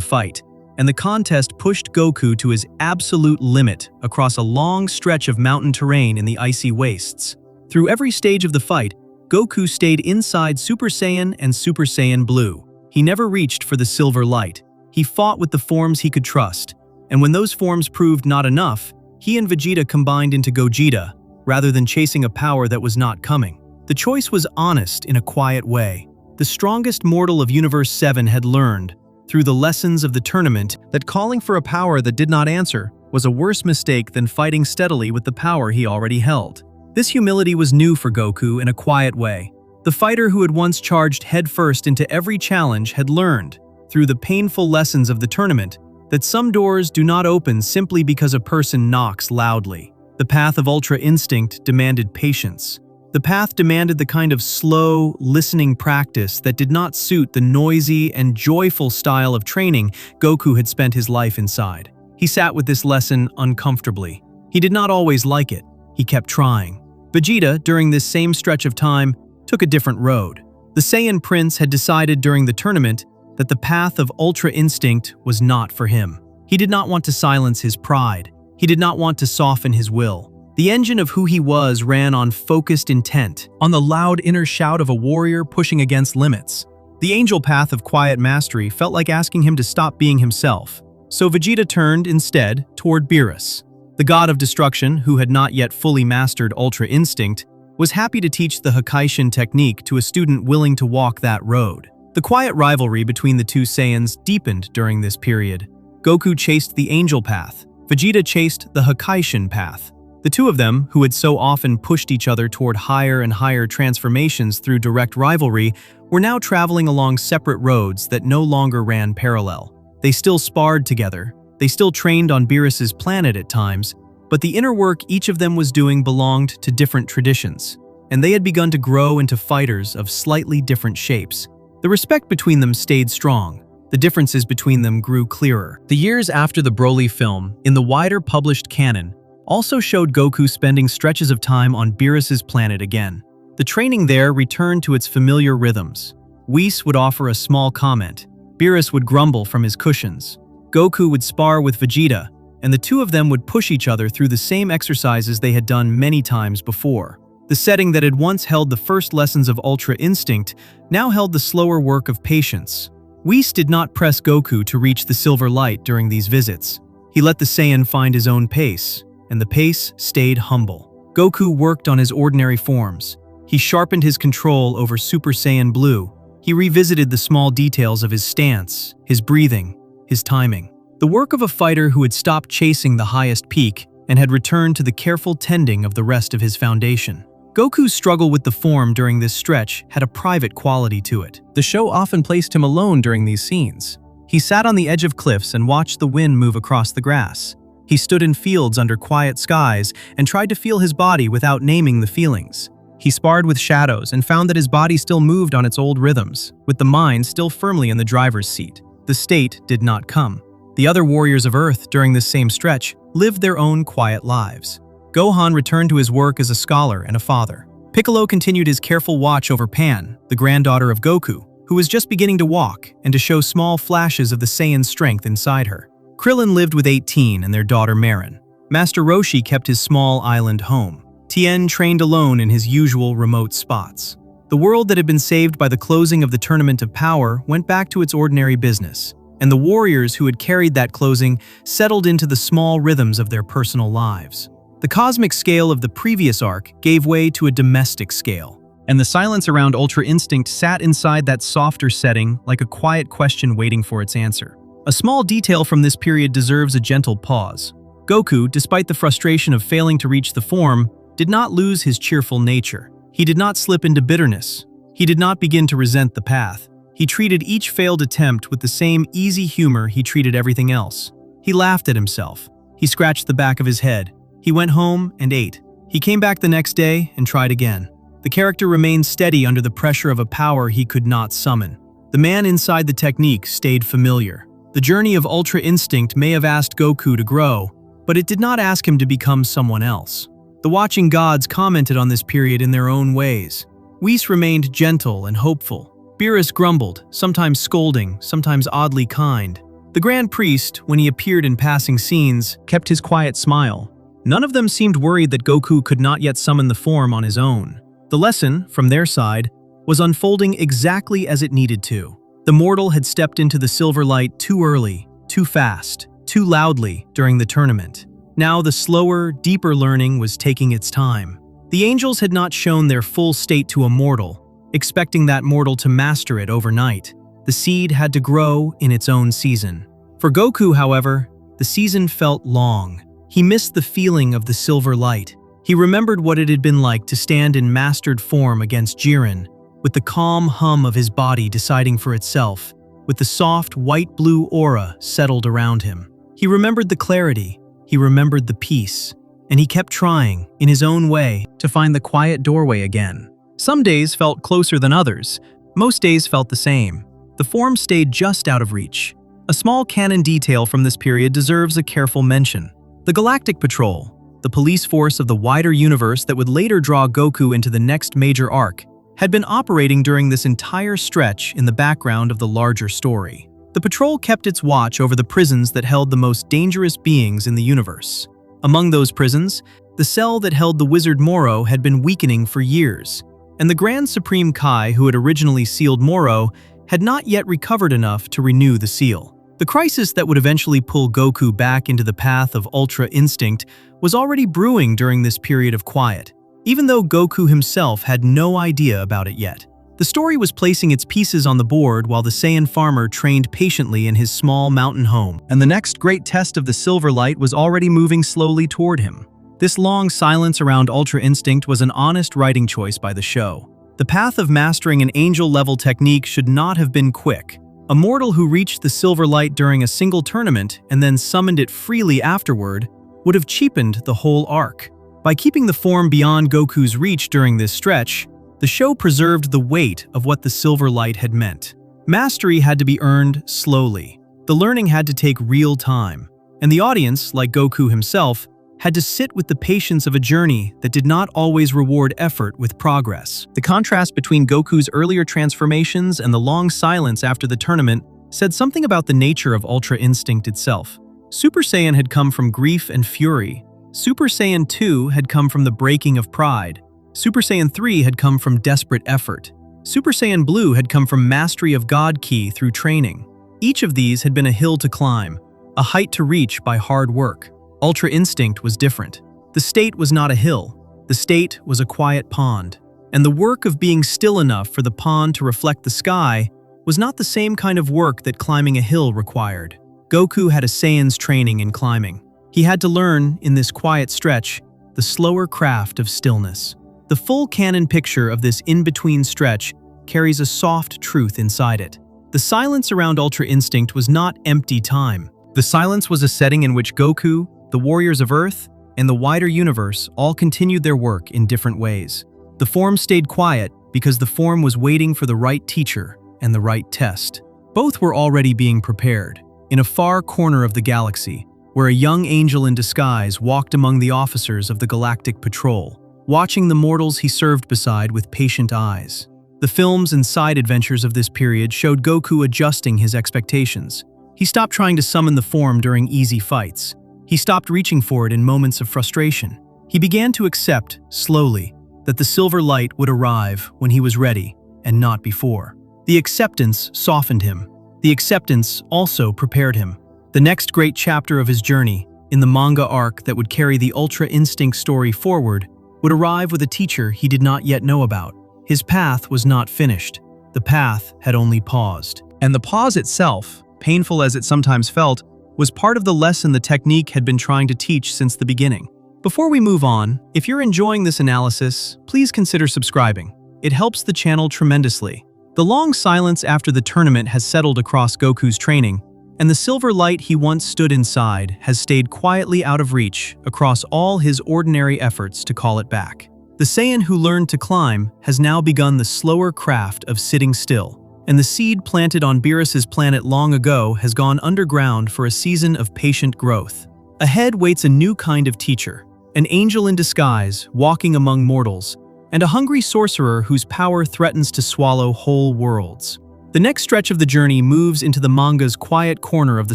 fight, and the contest pushed Goku to his absolute limit across a long stretch of mountain terrain in the icy wastes. Through every stage of the fight, Goku stayed inside Super Saiyan and Super Saiyan Blue. He never reached for the silver light. He fought with the forms he could trust, and when those forms proved not enough, he and Vegeta combined into Gogeta, rather than chasing a power that was not coming. The choice was honest in a quiet way. The strongest mortal of Universe 7 had learned, through the lessons of the tournament, that calling for a power that did not answer was a worse mistake than fighting steadily with the power he already held. This humility was new for Goku in a quiet way. The fighter who had once charged headfirst into every challenge had learned, through the painful lessons of the tournament, that some doors do not open simply because a person knocks loudly. The path of Ultra Instinct demanded patience. The path demanded the kind of slow, listening practice that did not suit the noisy and joyful style of training Goku had spent his life inside. He sat with this lesson uncomfortably. He did not always like it. He kept trying. Vegeta, during this same stretch of time, took a different road. The Saiyan Prince had decided during the tournament that the path of Ultra Instinct was not for him. He did not want to silence his pride. He did not want to soften his will. The engine of who he was ran on focused intent, on the loud inner shout of a warrior pushing against limits. The angel path of quiet mastery felt like asking him to stop being himself. So Vegeta turned, instead, toward Beerus. The god of destruction, who had not yet fully mastered Ultra Instinct, was happy to teach the Hakaishin technique to a student willing to walk that road. The quiet rivalry between the two Saiyans deepened during this period. Goku chased the angel path. Vegeta chased the Hakaishin path. The two of them, who had so often pushed each other toward higher and higher transformations through direct rivalry, were now traveling along separate roads that no longer ran parallel. They still sparred together. They still trained on Beerus's planet at times, but the inner work each of them was doing belonged to different traditions, and they had begun to grow into fighters of slightly different shapes. The respect between them stayed strong. The differences between them grew clearer. The years after the Broly film, in the wider published canon, also showed Goku spending stretches of time on Beerus's planet again. The training there returned to its familiar rhythms. Whis would offer a small comment. Beerus would grumble from his cushions. Goku would spar with Vegeta, and the two of them would push each other through the same exercises they had done many times before. The setting that had once held the first lessons of Ultra Instinct now held the slower work of patience. Whis did not press Goku to reach the silver light during these visits. He let the Saiyan find his own pace, and the pace stayed humble. Goku worked on his ordinary forms. He sharpened his control over Super Saiyan Blue. He revisited the small details of his stance, his breathing, his timing. The work of a fighter who had stopped chasing the highest peak and had returned to the careful tending of the rest of his foundation. Goku's struggle with the form during this stretch had a private quality to it. The show often placed him alone during these scenes. He sat on the edge of cliffs and watched the wind move across the grass. He stood in fields under quiet skies and tried to feel his body without naming the feelings. He sparred with shadows and found that his body still moved on its old rhythms, with the mind still firmly in the driver's seat. The state did not come. The other warriors of Earth during this same stretch lived their own quiet lives. Gohan returned to his work as a scholar and a father. Piccolo continued his careful watch over Pan, the granddaughter of Goku, who was just beginning to walk and to show small flashes of the Saiyan strength inside her. Krillin lived with 18 and their daughter Marin. Master Roshi kept his small island home. Tien trained alone in his usual remote spots. The world that had been saved by the closing of the Tournament of Power went back to its ordinary business, and the warriors who had carried that closing settled into the small rhythms of their personal lives. The cosmic scale of the previous arc gave way to a domestic scale, and the silence around Ultra Instinct sat inside that softer setting like a quiet question waiting for its answer. A small detail from this period deserves a gentle pause. Goku, despite the frustration of failing to reach the form, did not lose his cheerful nature. He did not slip into bitterness. He did not begin to resent the path. He treated each failed attempt with the same easy humor he treated everything else. He laughed at himself. He scratched the back of his head. He went home and ate. He came back the next day and tried again. The character remained steady under the pressure of a power he could not summon. The man inside the technique stayed familiar. The journey of Ultra Instinct may have asked Goku to grow, but it did not ask him to become someone else. The watching gods commented on this period in their own ways. Whis remained gentle and hopeful. Beerus grumbled, sometimes scolding, sometimes oddly kind. The Grand Priest, when he appeared in passing scenes, kept his quiet smile. None of them seemed worried that Goku could not yet summon the form on his own. The lesson, from their side, was unfolding exactly as it needed to. The mortal had stepped into the silver light too early, too fast, too loudly during the tournament. Now the slower, deeper learning was taking its time. The angels had not shown their full state to a mortal, expecting that mortal to master it overnight. The seed had to grow in its own season. For Goku, however, the season felt long. He missed the feeling of the silver light. He remembered what it had been like to stand in mastered form against Jiren, with the calm hum of his body deciding for itself, with the soft white-blue aura settled around him. He remembered the clarity, he remembered the peace, and he kept trying, in his own way, to find the quiet doorway again. Some days felt closer than others. Most days felt the same. The form stayed just out of reach. A small canon detail from this period deserves a careful mention. The Galactic Patrol, the police force of the wider universe that would later draw Goku into the next major arc, had been operating during this entire stretch in the background of the larger story. The patrol kept its watch over the prisons that held the most dangerous beings in the universe. Among those prisons, the cell that held the wizard Moro had been weakening for years, and the Grand Supreme Kai, who had originally sealed Moro, had not yet recovered enough to renew the seal. The crisis that would eventually pull Goku back into the path of Ultra Instinct was already brewing during this period of quiet, even though Goku himself had no idea about it yet. The story was placing its pieces on the board while the Saiyan farmer trained patiently in his small mountain home, and the next great test of the Silver Light was already moving slowly toward him. This long silence around Ultra Instinct was an honest writing choice by the show. The path of mastering an angel-level technique should not have been quick. A mortal who reached the Silver Light during a single tournament and then summoned it freely afterward would have cheapened the whole arc. By keeping the form beyond Goku's reach during this stretch, the show preserved the weight of what the Silver Light had meant. Mastery had to be earned slowly. The learning had to take real time, and the audience, like Goku himself, had to sit with the patience of a journey that did not always reward effort with progress. The contrast between Goku's earlier transformations and the long silence after the tournament said something about the nature of Ultra Instinct itself. Super Saiyan had come from grief and fury. Super Saiyan 2 had come from the breaking of pride. Super Saiyan 3 had come from desperate effort. Super Saiyan Blue had come from mastery of God Ki through training. Each of these had been a hill to climb, a height to reach by hard work. Ultra Instinct was different. The state was not a hill. The state was a quiet pond. And the work of being still enough for the pond to reflect the sky was not the same kind of work that climbing a hill required. Goku had a Saiyan's training in climbing. He had to learn, in this quiet stretch, the slower craft of stillness. The full canon picture of this in-between stretch carries a soft truth inside it. The silence around Ultra Instinct was not empty time. The silence was a setting in which Goku, the warriors of Earth, and the wider universe all continued their work in different ways. The form stayed quiet because the form was waiting for the right teacher and the right test. Both were already being prepared. In a far corner of the galaxy, where a young angel in disguise walked among the officers of the Galactic Patrol, watching the mortals he served beside with patient eyes. The films and side adventures of this period showed Goku adjusting his expectations. He stopped trying to summon the form during easy fights. He stopped reaching for it in moments of frustration. He began to accept, slowly, that the Silver Light would arrive when he was ready, and not before. The acceptance softened him. The acceptance also prepared him. The next great chapter of his journey, in the manga arc that would carry the Ultra Instinct story forward, would arrive with a teacher he did not yet know about. His path was not finished. The path had only paused. And the pause itself, painful as it sometimes felt, was part of the lesson the technique had been trying to teach since the beginning. Before we move on, if you're enjoying this analysis, please consider subscribing. It helps the channel tremendously. The long silence after the tournament has settled across Goku's training, and the silver light he once stood inside has stayed quietly out of reach across all his ordinary efforts to call it back. The Saiyan who learned to climb has now begun the slower craft of sitting still, and the seed planted on Beerus's planet long ago has gone underground for a season of patient growth. Ahead waits a new kind of teacher, an angel in disguise walking among mortals, and a hungry sorcerer whose power threatens to swallow whole worlds. The next stretch of the journey moves into the manga's quiet corner of the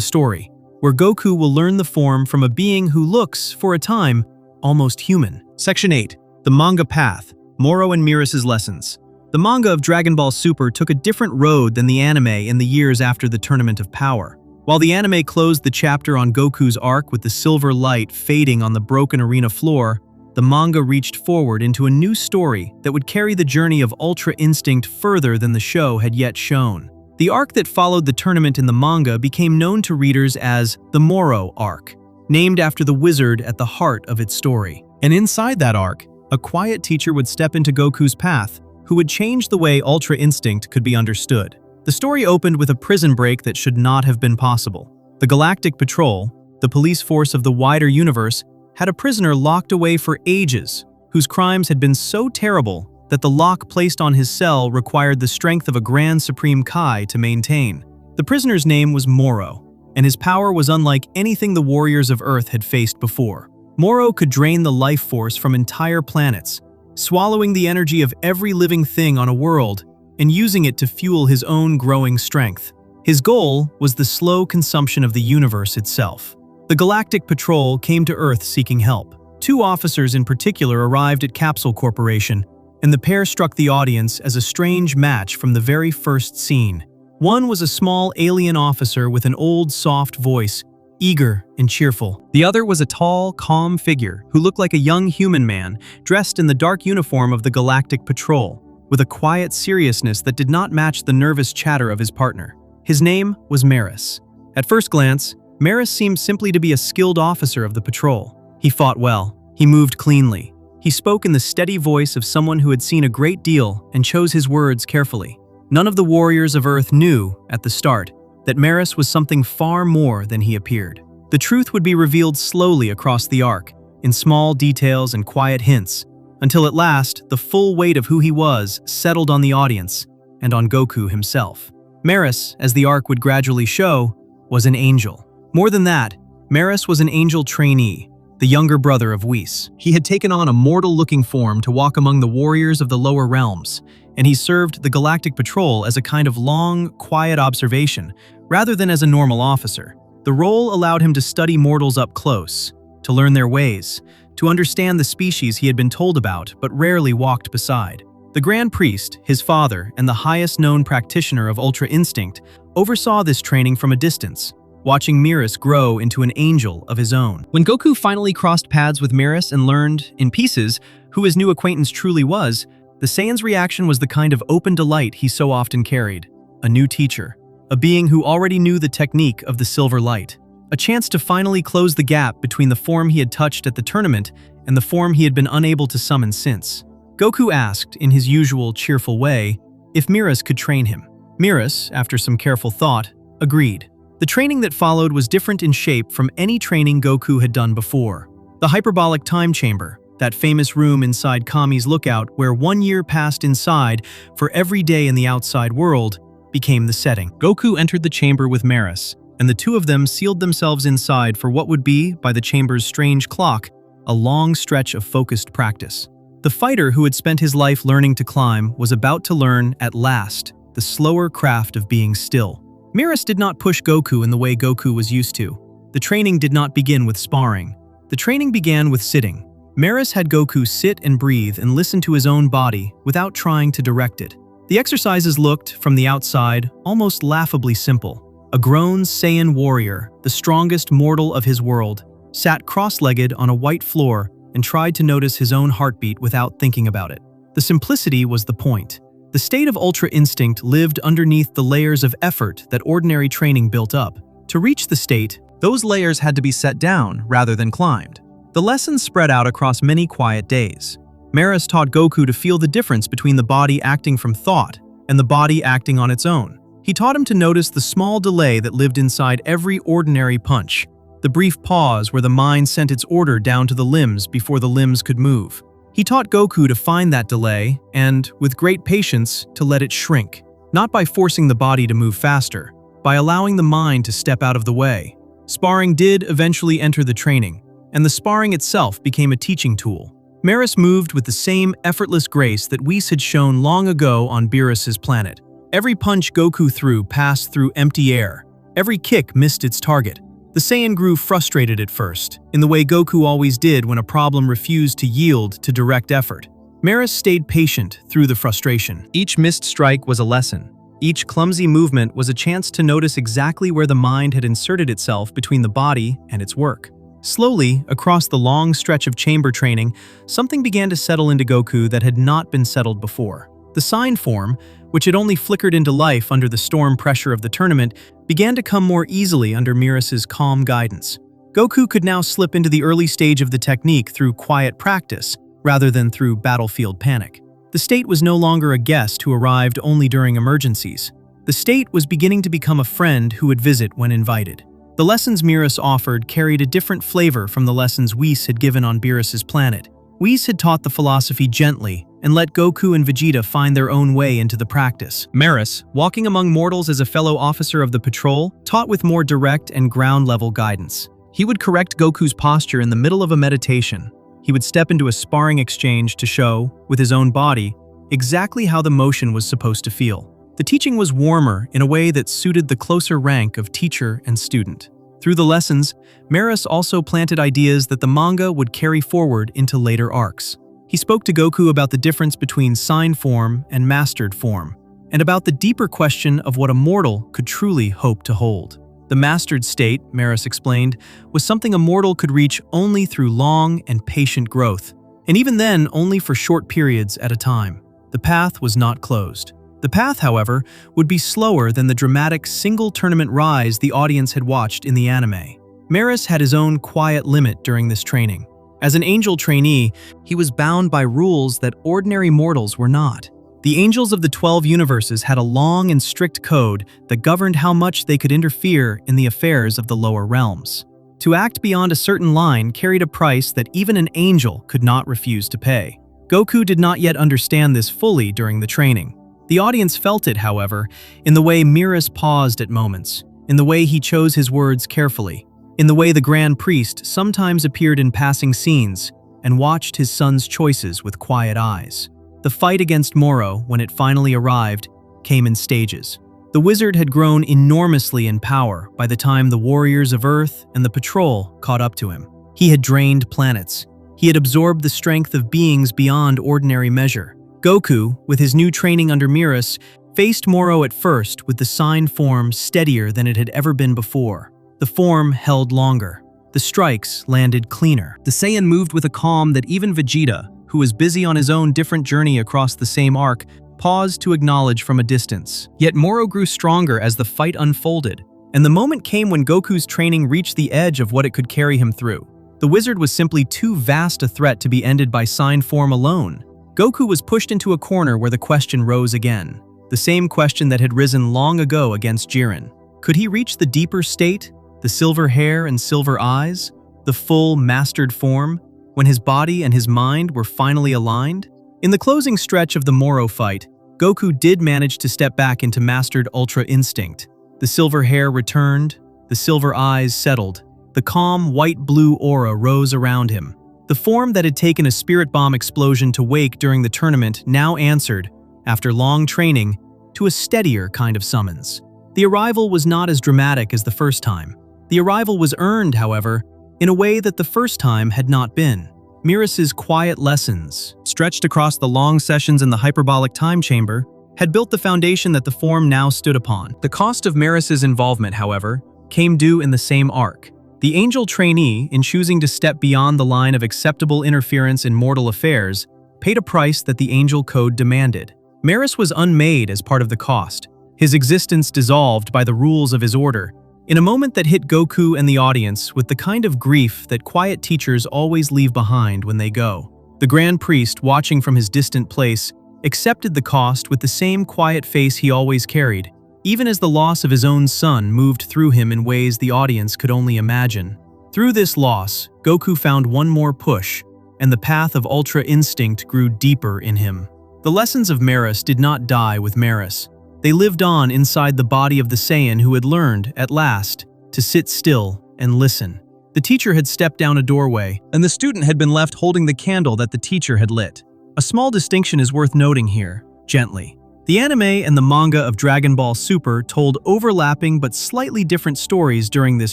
story, where Goku will learn the form from a being who looks, for a time, almost human. Section 8. The Manga Path, Moro and Miras's Lessons. The manga of Dragon Ball Super took a different road than the anime in the years after the Tournament of Power. While the anime closed the chapter on Goku's arc with the silver light fading on the broken arena floor, the manga reached forward into a new story that would carry the journey of Ultra Instinct further than the show had yet shown. The arc that followed the tournament in the manga became known to readers as the Moro arc, named after the wizard at the heart of its story. And inside that arc, a quiet teacher would step into Goku's path, who would change the way Ultra Instinct could be understood. The story opened with a prison break that should not have been possible. The Galactic Patrol, the police force of the wider universe, had a prisoner locked away for ages, whose crimes had been so terrible that the lock placed on his cell required the strength of a Grand Supreme Kai to maintain. The prisoner's name was Moro, and his power was unlike anything the warriors of Earth had faced before. Moro could drain the life force from entire planets, swallowing the energy of every living thing on a world and using it to fuel his own growing strength. His goal was the slow consumption of the universe itself. The Galactic Patrol came to Earth seeking help. Two officers in particular arrived at Capsule Corporation, and the pair struck the audience as a strange match from the very first scene. One was a small alien officer with an old, soft voice, eager and cheerful. The other was a tall, calm figure who looked like a young human man dressed in the dark uniform of the Galactic Patrol, with a quiet seriousness that did not match the nervous chatter of his partner. His name was Maris. At first glance, Maris seemed simply to be a skilled officer of the patrol. He fought well. He moved cleanly. He spoke in the steady voice of someone who had seen a great deal and chose his words carefully. None of the warriors of Earth knew, at the start, that Maris was something far more than he appeared. The truth would be revealed slowly across the arc, in small details and quiet hints, until at last the full weight of who he was settled on the audience and on Goku himself. Maris, as the arc would gradually show, was an angel. More than that, Maris was an angel trainee, the younger brother of Whis. He had taken on a mortal-looking form to walk among the warriors of the lower realms, and he served the Galactic Patrol as a kind of long, quiet observation, rather than as a normal officer. The role allowed him to study mortals up close, to learn their ways, to understand the species he had been told about but rarely walked beside. The Grand Priest, his father, and the highest-known practitioner of Ultra Instinct, oversaw this training from a distance, watching Maris grow into an angel of his own. When Goku finally crossed paths with Maris and learned, in pieces, who his new acquaintance truly was, the Saiyan's reaction was the kind of open delight he so often carried. A new teacher. A being who already knew the technique of the silver light. A chance to finally close the gap between the form he had touched at the tournament and the form he had been unable to summon since. Goku asked, in his usual cheerful way, if Maris could train him. Maris, after some careful thought, agreed. The training that followed was different in shape from any training Goku had done before. The hyperbolic time chamber, that famous room inside Kami's lookout where 1 year passed inside for every day in the outside world, became the setting. Goku entered the chamber with Maris, and the two of them sealed themselves inside for what would be, by the chamber's strange clock, a long stretch of focused practice. The fighter who had spent his life learning to climb was about to learn, at last, the slower craft of being still. Maris did not push Goku in the way Goku was used to. The training did not begin with sparring. The training began with sitting. Maris had Goku sit and breathe and listen to his own body without trying to direct it. The exercises looked, from the outside, almost laughably simple. A grown Saiyan warrior, the strongest mortal of his world, sat cross-legged on a white floor and tried to notice his own heartbeat without thinking about it. The simplicity was the point. The state of Ultra Instinct lived underneath the layers of effort that ordinary training built up. To reach the state, those layers had to be set down rather than climbed. The lessons spread out across many quiet days. Maris taught Goku to feel the difference between the body acting from thought and the body acting on its own. He taught him to notice the small delay that lived inside every ordinary punch, the brief pause where the mind sent its order down to the limbs before the limbs could move. He taught Goku to find that delay and, with great patience, to let it shrink, not by forcing the body to move faster, by allowing the mind to step out of the way. Sparring did eventually enter the training, and the sparring itself became a teaching tool. Maris moved with the same effortless grace that Whis had shown long ago on Beerus's planet. Every punch Goku threw passed through empty air. Every kick missed its target. The Saiyan grew frustrated at first, in the way Goku always did when a problem refused to yield to direct effort. Maris stayed patient through the frustration. Each missed strike was a lesson. Each clumsy movement was a chance to notice exactly where the mind had inserted itself between the body and its work. Slowly, across the long stretch of chamber training, something began to settle into Goku that had not been settled before. The sign form, which had only flickered into life under the storm pressure of the tournament, began to come more easily under Beerus's calm guidance. Goku could now slip into the early stage of the technique through quiet practice, rather than through battlefield panic. The state was no longer a guest who arrived only during emergencies. The state was beginning to become a friend who would visit when invited. The lessons Beerus offered carried a different flavor from the lessons Whis had given on Beerus's planet. Whis had taught the philosophy gently and let Goku and Vegeta find their own way into the practice. Maris, walking among mortals as a fellow officer of the patrol, taught with more direct and ground-level guidance. He would correct Goku's posture in the middle of a meditation. He would step into a sparring exchange to show, with his own body, exactly how the motion was supposed to feel. The teaching was warmer in a way that suited the closer rank of teacher and student. Through the lessons, Maris also planted ideas that the manga would carry forward into later arcs. He spoke to Goku about the difference between sign form and mastered form, and about the deeper question of what a mortal could truly hope to hold. The mastered state, Maris explained, was something a mortal could reach only through long and patient growth, and even then only for short periods at a time. The path was not closed. The path, however, would be slower than the dramatic single-tournament rise the audience had watched in the anime. Maris had his own quiet limit during this training. As an angel trainee, he was bound by rules that ordinary mortals were not. The angels of the 12 universes had a long and strict code that governed how much they could interfere in the affairs of the lower realms. To act beyond a certain line carried a price that even an angel could not refuse to pay. Goku did not yet understand this fully during the training. The audience felt it, however, in the way Beerus paused at moments, in the way he chose his words carefully, in the way the Grand Priest sometimes appeared in passing scenes and watched his son's choices with quiet eyes. The fight against Moro, when it finally arrived, came in stages. The wizard had grown enormously in power by the time the warriors of Earth and the patrol caught up to him. He had drained planets. He had absorbed the strength of beings beyond ordinary measure. Goku, with his new training under Beerus, faced Moro at first with the sign form steadier than it had ever been before. The form held longer. The strikes landed cleaner. The Saiyan moved with a calm that even Vegeta, who was busy on his own different journey across the same arc, paused to acknowledge from a distance. Yet Moro grew stronger as the fight unfolded, and the moment came when Goku's training reached the edge of what it could carry him through. The wizard was simply too vast a threat to be ended by sign form alone. Goku was pushed into a corner where the question rose again. The same question that had risen long ago against Jiren. Could he reach the deeper state, the silver hair and silver eyes, the full mastered form, when his body and his mind were finally aligned? In the closing stretch of the Moro fight, Goku did manage to step back into mastered Ultra Instinct. The silver hair returned, the silver eyes settled, the calm white-blue aura rose around him. The form that had taken a spirit bomb explosion to wake during the tournament now answered, after long training, to a steadier kind of summons. The arrival was not as dramatic as the first time. The arrival was earned, however, in a way that the first time had not been. Beerus's quiet lessons, stretched across the long sessions in the hyperbolic time chamber, had built the foundation that the form now stood upon. The cost of Beerus's involvement, however, came due in the same arc. The angel trainee, in choosing to step beyond the line of acceptable interference in mortal affairs, paid a price that the angel code demanded. Beerus was unmade as part of the cost, his existence dissolved by the rules of his order, in a moment that hit Goku and the audience with the kind of grief that quiet teachers always leave behind when they go. The Grand Priest, watching from his distant place, accepted the cost with the same quiet face he always carried, even as the loss of his own son moved through him in ways the audience could only imagine. Through this loss, Goku found one more push, and the path of Ultra Instinct grew deeper in him. The lessons of Maris did not die with Maris. They lived on inside the body of the Saiyan who had learned, at last, to sit still and listen. The teacher had stepped down a doorway, and the student had been left holding the candle that the teacher had lit. A small distinction is worth noting here, gently. The anime and the manga of Dragon Ball Super told overlapping but slightly different stories during this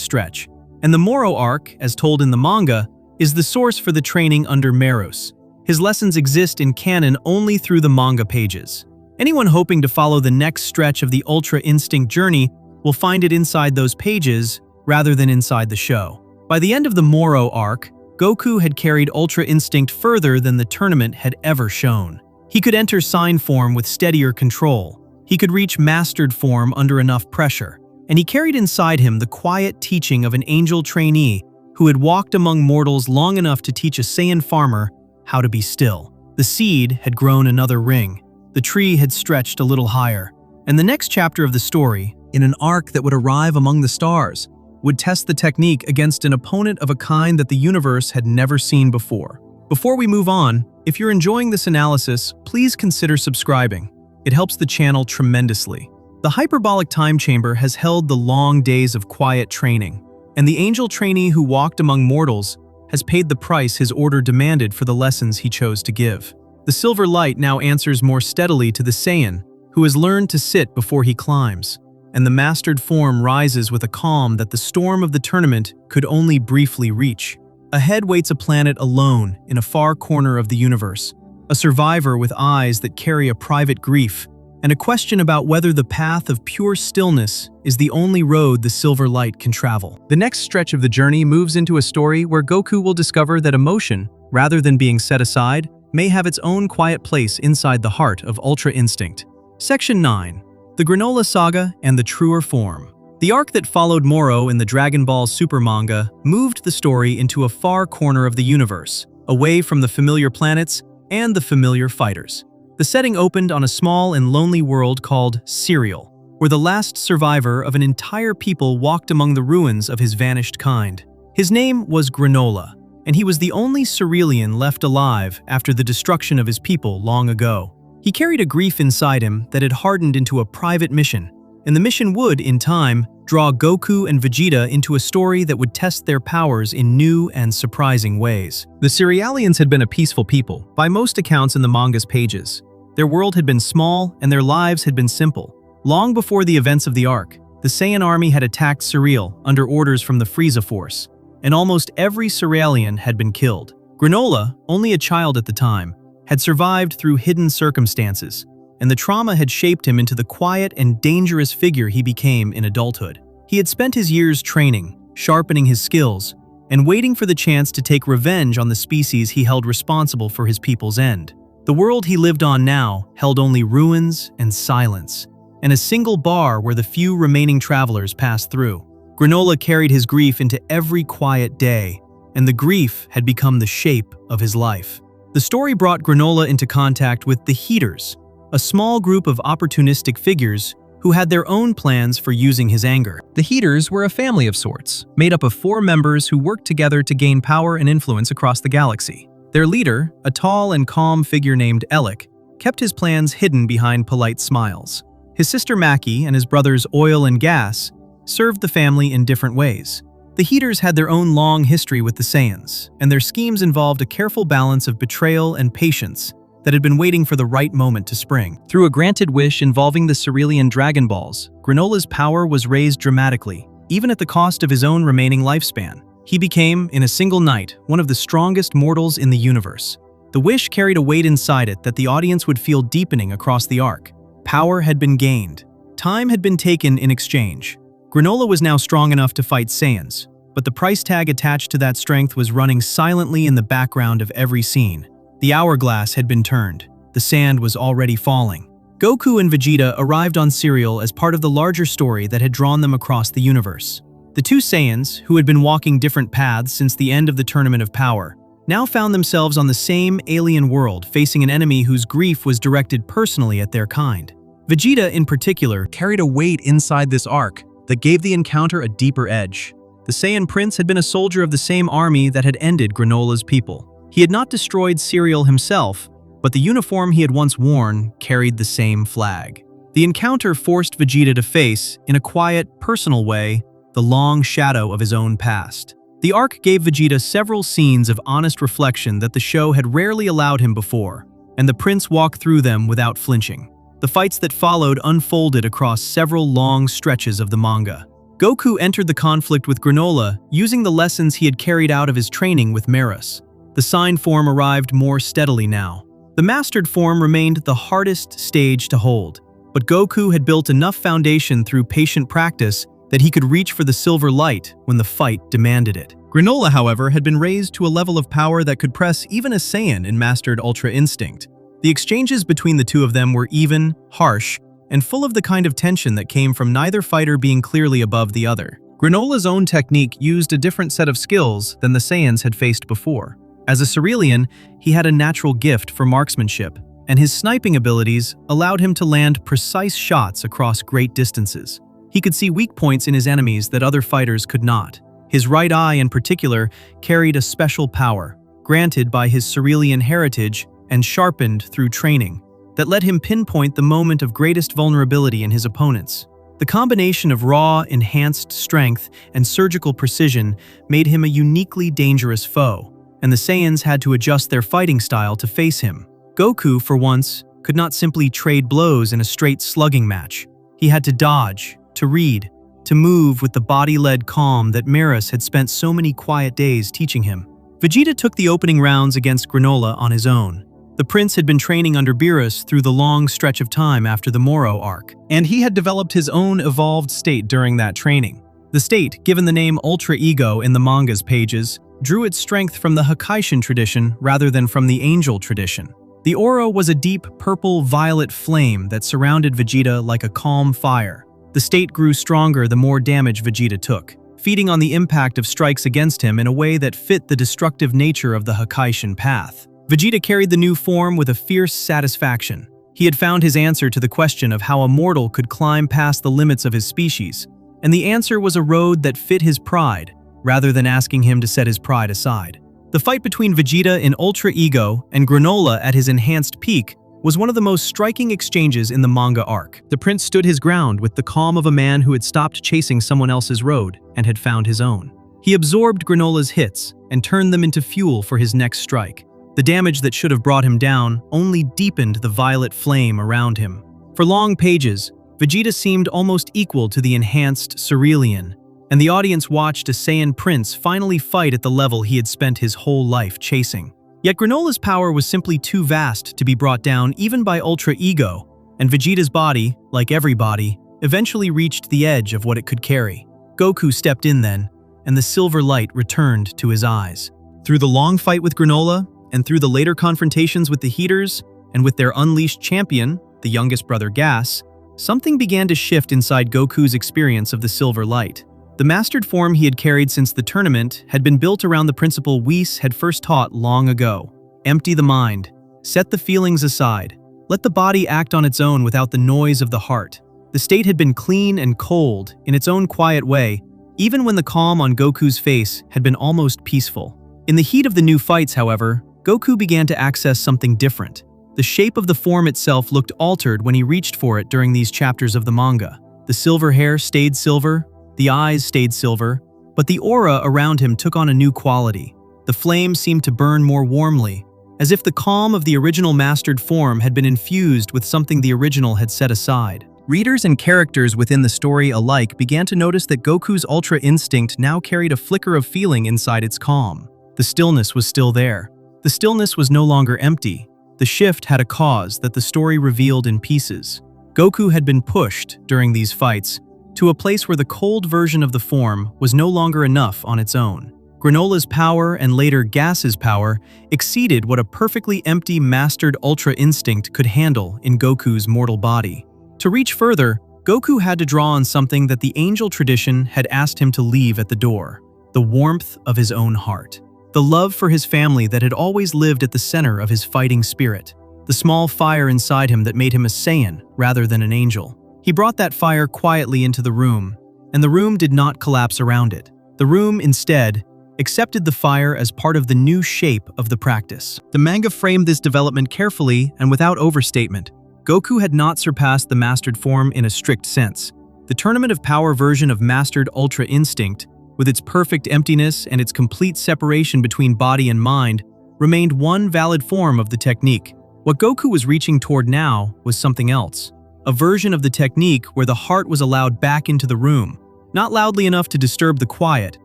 stretch, and the Moro arc, as told in the manga, is the source for the training under Merus. His lessons exist in canon only through the manga pages. Anyone hoping to follow the next stretch of the Ultra Instinct journey will find it inside those pages rather than inside the show. By the end of the Moro arc, Goku had carried Ultra Instinct further than the tournament had ever shown. He could enter sign form with steadier control. He could reach mastered form under enough pressure. And he carried inside him the quiet teaching of an angel trainee who had walked among mortals long enough to teach a Saiyan farmer how to be still. The seed had grown another ring. The tree had stretched a little higher. And the next chapter of the story, in an arc that would arrive among the stars, would test the technique against an opponent of a kind that the universe had never seen before. Before we move on, if you're enjoying this analysis, please consider subscribing. It helps the channel tremendously. The hyperbolic time chamber has held the long days of quiet training, and the angel trainee who walked among mortals has paid the price his order demanded for the lessons he chose to give. The silver light now answers more steadily to the Saiyan, who has learned to sit before he climbs, and the mastered form rises with a calm that the storm of the tournament could only briefly reach. Ahead waits a planet alone in a far corner of the universe, a survivor with eyes that carry a private grief, and a question about whether the path of pure stillness is the only road the silver light can travel. The next stretch of the journey moves into a story where Goku will discover that emotion, rather than being set aside, may have its own quiet place inside the heart of Ultra Instinct. Section 9. The Granola Saga and the Truer Form. The arc that followed Moro in the Dragon Ball Super manga moved the story into a far corner of the universe, away from the familiar planets and the familiar fighters. The setting opened on a small and lonely world called Cereal, where the last survivor of an entire people walked among the ruins of his vanished kind. His name was Granola, and he was the only Cerealian left alive after the destruction of his people long ago. He carried a grief inside him that had hardened into a private mission, and the mission would, in time, draw Goku and Vegeta into a story that would test their powers in new and surprising ways. The Cerealians had been a peaceful people, by most accounts in the manga's pages. Their world had been small, and their lives had been simple. Long before the events of the arc, the Saiyan army had attacked Cereal under orders from the Frieza Force, and almost every Cerealian had been killed. Granola, only a child at the time, had survived through hidden circumstances, and the trauma had shaped him into the quiet and dangerous figure he became in adulthood. He had spent his years training, sharpening his skills, and waiting for the chance to take revenge on the species he held responsible for his people's end. The world he lived on now held only ruins and silence, and a single bar where the few remaining travelers passed through. Granola carried his grief into every quiet day, and the grief had become the shape of his life. The story brought Granola into contact with the Heaters, a small group of opportunistic figures who had their own plans for using his anger. The Heaters were a family of sorts, made up of 4 members who worked together to gain power and influence across the galaxy. Their leader, a tall and calm figure named Elec, kept his plans hidden behind polite smiles. His sister Maki and his brothers Oil and Gas served the family in different ways. The Heaters had their own long history with the Saiyans, and their schemes involved a careful balance of betrayal and patience that had been waiting for the right moment to spring. Through a granted wish involving the Cerealian Dragon Balls, Granola's power was raised dramatically, even at the cost of his own remaining lifespan. He became, in a single night, one of the strongest mortals in the universe. The wish carried a weight inside it that the audience would feel deepening across the arc. Power had been gained. Time had been taken in exchange. Granola was now strong enough to fight Saiyans, but the price tag attached to that strength was running silently in the background of every scene. The hourglass had been turned. The sand was already falling. Goku and Vegeta arrived on Cereal as part of the larger story that had drawn them across the universe. The 2 Saiyans, who had been walking different paths since the end of the Tournament of Power, now found themselves on the same alien world facing an enemy whose grief was directed personally at their kind. Vegeta, in particular, carried a weight inside this arc that gave the encounter a deeper edge. The Saiyan Prince had been a soldier of the same army that had ended Granola's people. He had not destroyed Cereal himself, but the uniform he had once worn carried the same flag. The encounter forced Vegeta to face, in a quiet, personal way, the long shadow of his own past. The arc gave Vegeta several scenes of honest reflection that the show had rarely allowed him before, and the prince walked through them without flinching. The fights that followed unfolded across several long stretches of the manga. Goku entered the conflict with Granola using the lessons he had carried out of his training with Marus. The sign form arrived more steadily now. The mastered form remained the hardest stage to hold, but Goku had built enough foundation through patient practice that he could reach for the silver light when the fight demanded it. Granola, however, had been raised to a level of power that could press even a Saiyan in mastered Ultra Instinct. The exchanges between the two of them were even, harsh, and full of the kind of tension that came from neither fighter being clearly above the other. Granola's own technique used a different set of skills than the Saiyans had faced before. As a Cerealian, he had a natural gift for marksmanship, and his sniping abilities allowed him to land precise shots across great distances. He could see weak points in his enemies that other fighters could not. His right eye, in particular, carried a special power, granted by his Cerealian heritage and sharpened through training, that let him pinpoint the moment of greatest vulnerability in his opponents. The combination of raw, enhanced strength and surgical precision made him a uniquely dangerous foe, and the Saiyans had to adjust their fighting style to face him. Goku, for once, could not simply trade blows in a straight slugging match. He had to dodge, to read, to move with the body-led calm that Marus had spent so many quiet days teaching him. Vegeta took the opening rounds against Granola on his own. The prince had been training under Beerus through the long stretch of time after the Moro arc, and he had developed his own evolved state during that training. The state, given the name Ultra Ego in the manga's pages, drew its strength from the Hakaishin tradition rather than from the Angel tradition. The aura was a deep purple-violet flame that surrounded Vegeta like a calm fire. The state grew stronger the more damage Vegeta took, feeding on the impact of strikes against him in a way that fit the destructive nature of the Hakaishin path. Vegeta carried the new form with a fierce satisfaction. He had found his answer to the question of how a mortal could climb past the limits of his species, and the answer was a road that fit his pride, rather than asking him to set his pride aside. The fight between Vegeta in Ultra Ego and Granola at his enhanced peak was one of the most striking exchanges in the manga arc. The prince stood his ground with the calm of a man who had stopped chasing someone else's road and had found his own. He absorbed Granola's hits and turned them into fuel for his next strike. The damage that should have brought him down only deepened the violet flame around him. For long pages, Vegeta seemed almost equal to the enhanced Cerealian, and the audience watched a Saiyan prince finally fight at the level he had spent his whole life chasing. Yet Granola's power was simply too vast to be brought down even by Ultra Ego, and Vegeta's body, like every body, eventually reached the edge of what it could carry. Goku stepped in then, and the silver light returned to his eyes. Through the long fight with Granola, and through the later confrontations with the Heaters, and with their unleashed champion, the youngest brother Gas, something began to shift inside Goku's experience of the silver light. The mastered form he had carried since the tournament had been built around the principle Whis had first taught long ago. Empty the mind, set the feelings aside, let the body act on its own without the noise of the heart. The state had been clean and cold in its own quiet way, even when the calm on Goku's face had been almost peaceful. In the heat of the new fights, however, Goku began to access something different. The shape of the form itself looked altered when he reached for it during these chapters of the manga. The silver hair stayed silver, the eyes stayed silver, but the aura around him took on a new quality. The flame seemed to burn more warmly, as if the calm of the original mastered form had been infused with something the original had set aside. Readers and characters within the story alike began to notice that Goku's Ultra Instinct now carried a flicker of feeling inside its calm. The stillness was still there. The stillness was no longer empty. The shift had a cause that the story revealed in pieces. Goku had been pushed, during these fights, to a place where the cold version of the form was no longer enough on its own. Granola's power and later Gas's power exceeded what a perfectly empty mastered Ultra Instinct could handle in Goku's mortal body. To reach further, Goku had to draw on something that the Angel tradition had asked him to leave at the door: the warmth of his own heart. The love for his family that had always lived at the center of his fighting spirit. The small fire inside him that made him a Saiyan rather than an angel. He brought that fire quietly into the room, and the room did not collapse around it. The room, instead, accepted the fire as part of the new shape of the practice. The manga framed this development carefully and without overstatement. Goku had not surpassed the mastered form in a strict sense. The Tournament of Power version of Mastered Ultra Instinct, with its perfect emptiness and its complete separation between body and mind, remained one valid form of the technique. What Goku was reaching toward now was something else. A version of the technique where the heart was allowed back into the room, not loudly enough to disturb the quiet,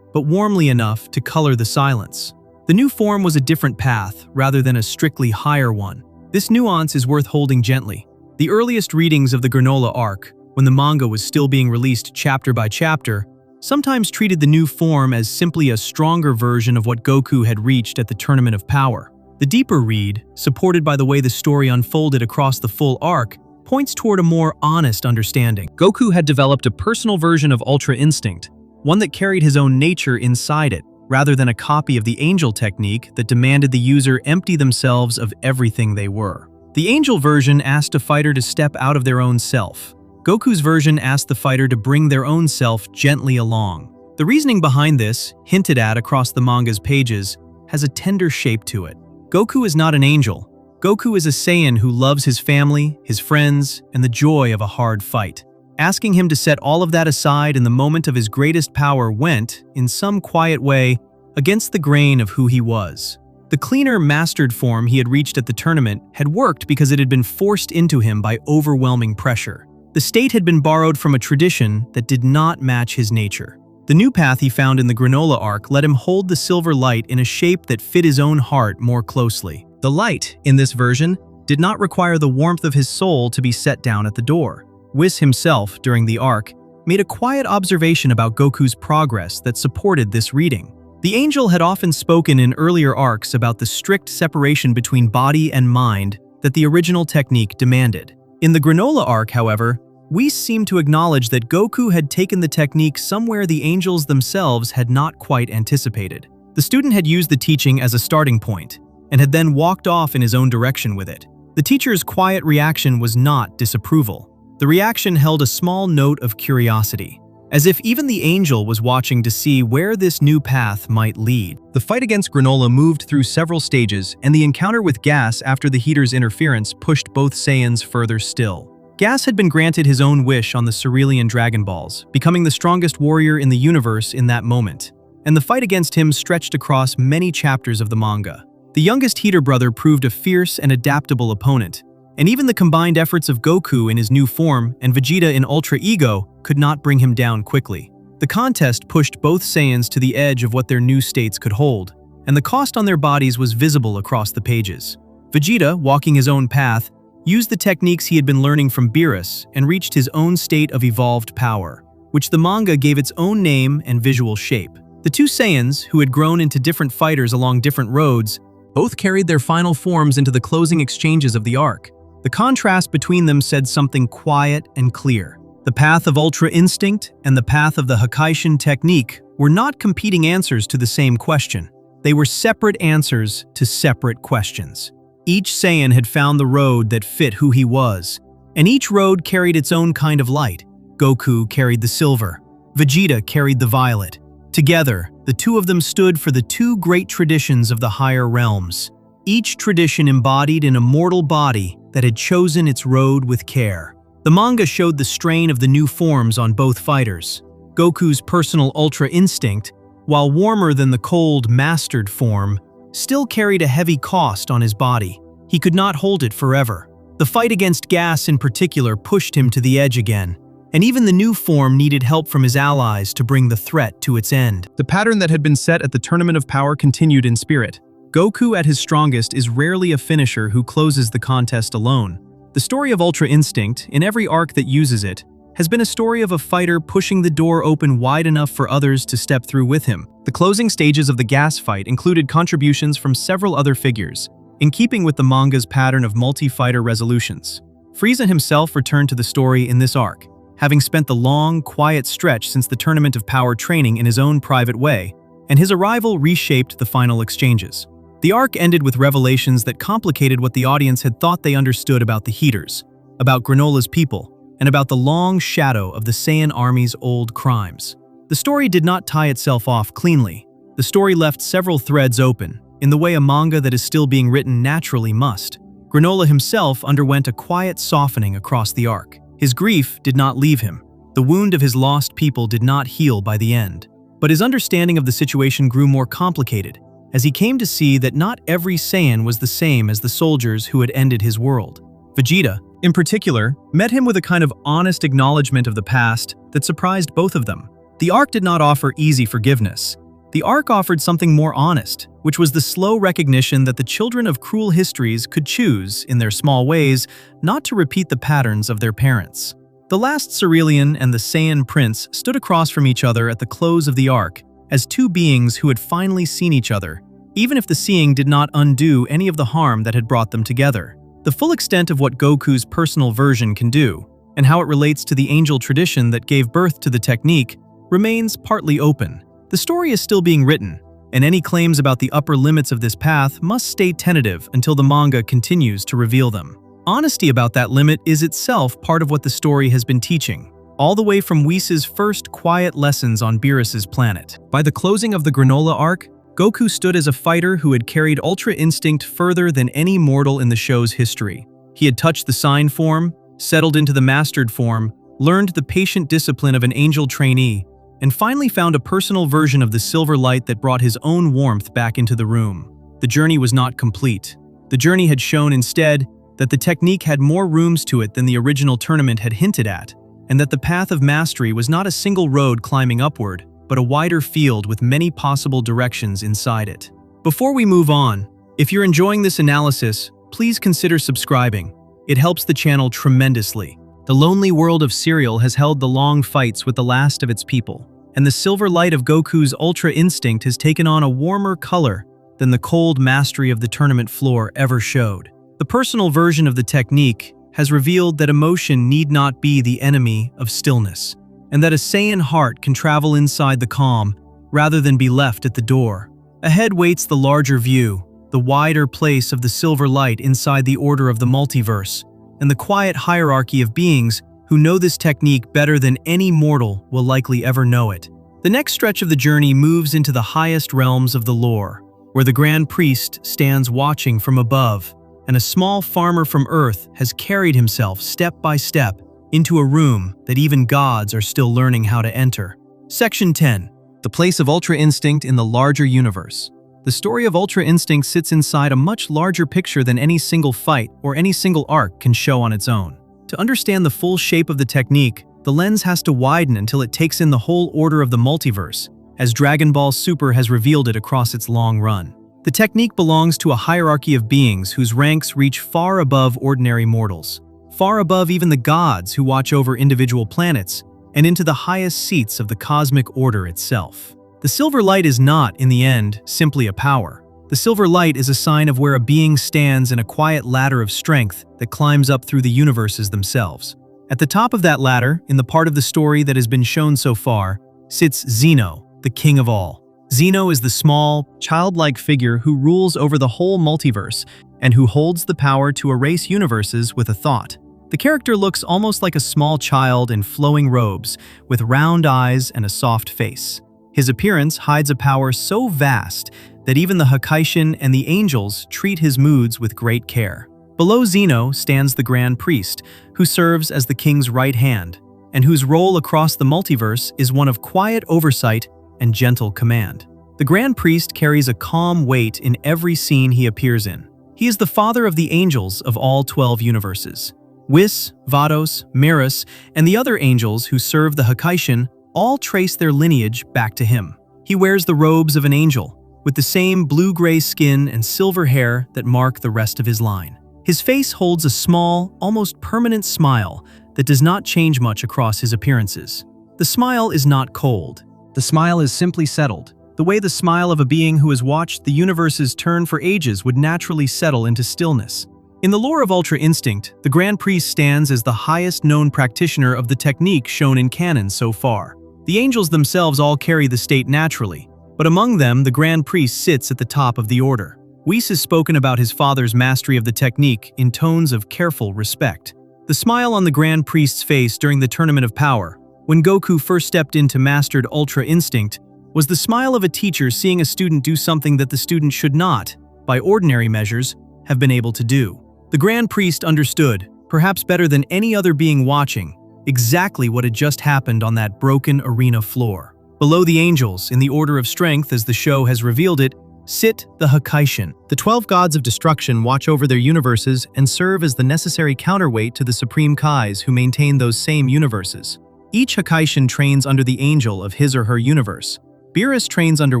but warmly enough to color the silence. The new form was a different path, rather than a strictly higher one. This nuance is worth holding gently. The earliest readings of the Granola arc, when the manga was still being released chapter by chapter, sometimes treated the new form as simply a stronger version of what Goku had reached at the Tournament of Power. The deeper read, supported by the way the story unfolded across the full arc, points toward a more honest understanding. Goku had developed a personal version of Ultra Instinct, one that carried his own nature inside it, rather than a copy of the Angel technique that demanded the user empty themselves of everything they were. The Angel version asked a fighter to step out of their own self. Goku's version asked the fighter to bring their own self gently along. The reasoning behind this, hinted at across the manga's pages, has a tender shape to it. Goku is not an angel. Goku is a Saiyan who loves his family, his friends, and the joy of a hard fight. Asking him to set all of that aside in the moment of his greatest power went, in some quiet way, against the grain of who he was. The cleaner, mastered form he had reached at the tournament had worked because it had been forced into him by overwhelming pressure. The state had been borrowed from a tradition that did not match his nature. The new path he found in the Granola arc let him hold the silver light in a shape that fit his own heart more closely. The light, in this version, did not require the warmth of his soul to be set down at the door. Whis himself, during the arc, made a quiet observation about Goku's progress that supported this reading. The Angel had often spoken in earlier arcs about the strict separation between body and mind that the original technique demanded. In the Granola arc, however, Whis seemed to acknowledge that Goku had taken the technique somewhere the Angels themselves had not quite anticipated. The student had used the teaching as a starting point, and had then walked off in his own direction with it. The teacher's quiet reaction was not disapproval. The reaction held a small note of curiosity, as if even the Angel was watching to see where this new path might lead. The fight against Granola moved through several stages, and the encounter with Gas after the Heater's interference pushed both Saiyans further still. Gas had been granted his own wish on the Cerulean Dragon Balls, becoming the strongest warrior in the universe in that moment, and the fight against him stretched across many chapters of the manga. The youngest Heater brother proved a fierce and adaptable opponent, and even the combined efforts of Goku in his new form and Vegeta in Ultra Ego could not bring him down quickly. The contest pushed both Saiyans to the edge of what their new states could hold, and the cost on their bodies was visible across the pages. Vegeta, walking his own path, used the techniques he had been learning from Beerus and reached his own state of evolved power, which the manga gave its own name and visual shape. The two Saiyans, who had grown into different fighters along different roads, both carried their final forms into the closing exchanges of the arc. The contrast between them said something quiet and clear. The path of Ultra Instinct and the path of the Hakaishin technique were not competing answers to the same question. They were separate answers to separate questions. Each Saiyan had found the road that fit who he was, and each road carried its own kind of light. Goku carried the silver. Vegeta carried the violet. Together, the two of them stood for the two great traditions of the higher realms. Each tradition embodied an immortal body that had chosen its road with care. The manga showed the strain of the new forms on both fighters. Goku's personal Ultra Instinct, while warmer than the cold, mastered form, still carried a heavy cost on his body. He could not hold it forever. The fight against Gas in particular pushed him to the edge again, and even the new form needed help from his allies to bring the threat to its end. The pattern that had been set at the Tournament of Power continued in spirit. Goku at his strongest is rarely a finisher who closes the contest alone. The story of Ultra Instinct, in every arc that uses it, has been a story of a fighter pushing the door open wide enough for others to step through with him. The closing stages of the Gas fight included contributions from several other figures, in keeping with the manga's pattern of multi-fighter resolutions. Frieza himself returned to the story in this arc, having spent the long, quiet stretch since the Tournament of Power training in his own private way, and his arrival reshaped the final exchanges. The arc ended with revelations that complicated what the audience had thought they understood about the Heaters, about Granola's people, and about the long shadow of the Saiyan army's old crimes. The story did not tie itself off cleanly. The story left several threads open, in the way a manga that is still being written naturally must. Granola himself underwent a quiet softening across the arc. His grief did not leave him. The wound of his lost people did not heal by the end. But his understanding of the situation grew more complicated, as he came to see that not every Saiyan was the same as the soldiers who had ended his world. Vegeta, in particular, met him with a kind of honest acknowledgement of the past that surprised both of them. The arc did not offer easy forgiveness. The arc offered something more honest, which was the slow recognition that the children of cruel histories could choose, in their small ways, not to repeat the patterns of their parents. The last Cerealian and the Saiyan prince stood across from each other at the close of the arc, as two beings who had finally seen each other, even if the seeing did not undo any of the harm that had brought them together. The full extent of what Goku's personal version can do, and how it relates to the angel tradition that gave birth to the technique, remains partly open. The story is still being written, and any claims about the upper limits of this path must stay tentative until the manga continues to reveal them. Honesty about that limit is itself part of what the story has been teaching, all the way from Whis' first quiet lessons on Beerus's planet. By the closing of the Granola arc, Goku stood as a fighter who had carried Ultra Instinct further than any mortal in the show's history. He had touched the sign form, settled into the mastered form, learned the patient discipline of an angel trainee, and finally found a personal version of the silver light that brought his own warmth back into the room. The journey was not complete. The journey had shown instead that the technique had more rooms to it than the original tournament had hinted at, and that the path of mastery was not a single road climbing upward, but a wider field with many possible directions inside it. Before we move on, if you're enjoying this analysis, please consider subscribing. It helps the channel tremendously. The lonely world of Cereal has held the long fights with the last of its people, and the silver light of Goku's Ultra Instinct has taken on a warmer color than the cold mastery of the tournament floor ever showed. The personal version of the technique has revealed that emotion need not be the enemy of stillness, and that a Saiyan heart can travel inside the calm rather than be left at the door. Ahead waits the larger view, the wider place of the silver light inside the order of the multiverse, and the quiet hierarchy of beings who know this technique better than any mortal will likely ever know it. The next stretch of the journey moves into the highest realms of the lore, where the Grand Priest stands watching from above, and a small farmer from Earth has carried himself step by step into a room that even gods are still learning how to enter. Section 10. The place of Ultra Instinct in the larger universe. The story of Ultra Instinct sits inside a much larger picture than any single fight or any single arc can show on its own. To understand the full shape of the technique, the lens has to widen until it takes in the whole order of the multiverse, as Dragon Ball Super has revealed it across its long run. The technique belongs to a hierarchy of beings whose ranks reach far above ordinary mortals, far above even the gods who watch over individual planets, and into the highest seats of the cosmic order itself. The silver light is not, in the end, simply a power. The silver light is a sign of where a being stands in a quiet ladder of strength that climbs up through the universes themselves. At the top of that ladder, in the part of the story that has been shown so far, sits Zeno, the king of all. Zeno is the small, childlike figure who rules over the whole multiverse and who holds the power to erase universes with a thought. The character looks almost like a small child in flowing robes, with round eyes and a soft face. His appearance hides a power so vast that even the Hakaishin and the angels treat his moods with great care. Below Zeno stands the Grand Priest, who serves as the king's right hand, and whose role across the multiverse is one of quiet oversight and gentle command. The Grand Priest carries a calm weight in every scene he appears in. He is the father of the angels of all 12 universes. Whis, Vados, Mirus, and the other angels who serve the Hakaishin all trace their lineage back to him. He wears the robes of an angel, with the same blue-gray skin and silver hair that mark the rest of his line. His face holds a small, almost permanent smile that does not change much across his appearances. The smile is not cold. The smile is simply settled, the way the smile of a being who has watched the universe's turn for ages would naturally settle into stillness. In the lore of Ultra Instinct, the Grand Priest stands as the highest known practitioner of the technique shown in canon so far. The angels themselves all carry the state naturally, but among them the Grand Priest sits at the top of the order. Whis has spoken about his father's mastery of the technique in tones of careful respect. The smile on the Grand Priest's face during the Tournament of Power, when Goku first stepped into mastered Ultra Instinct, was the smile of a teacher seeing a student do something that the student should not, by ordinary measures, have been able to do. The Grand Priest understood, perhaps better than any other being watching, exactly what had just happened on that broken arena floor. Below the angels, in the order of strength as the show has revealed it, sit the Hakaishin. The 12 gods of destruction watch over their universes and serve as the necessary counterweight to the Supreme Kais who maintain those same universes. Each Hakaishin trains under the angel of his or her universe. Beerus trains under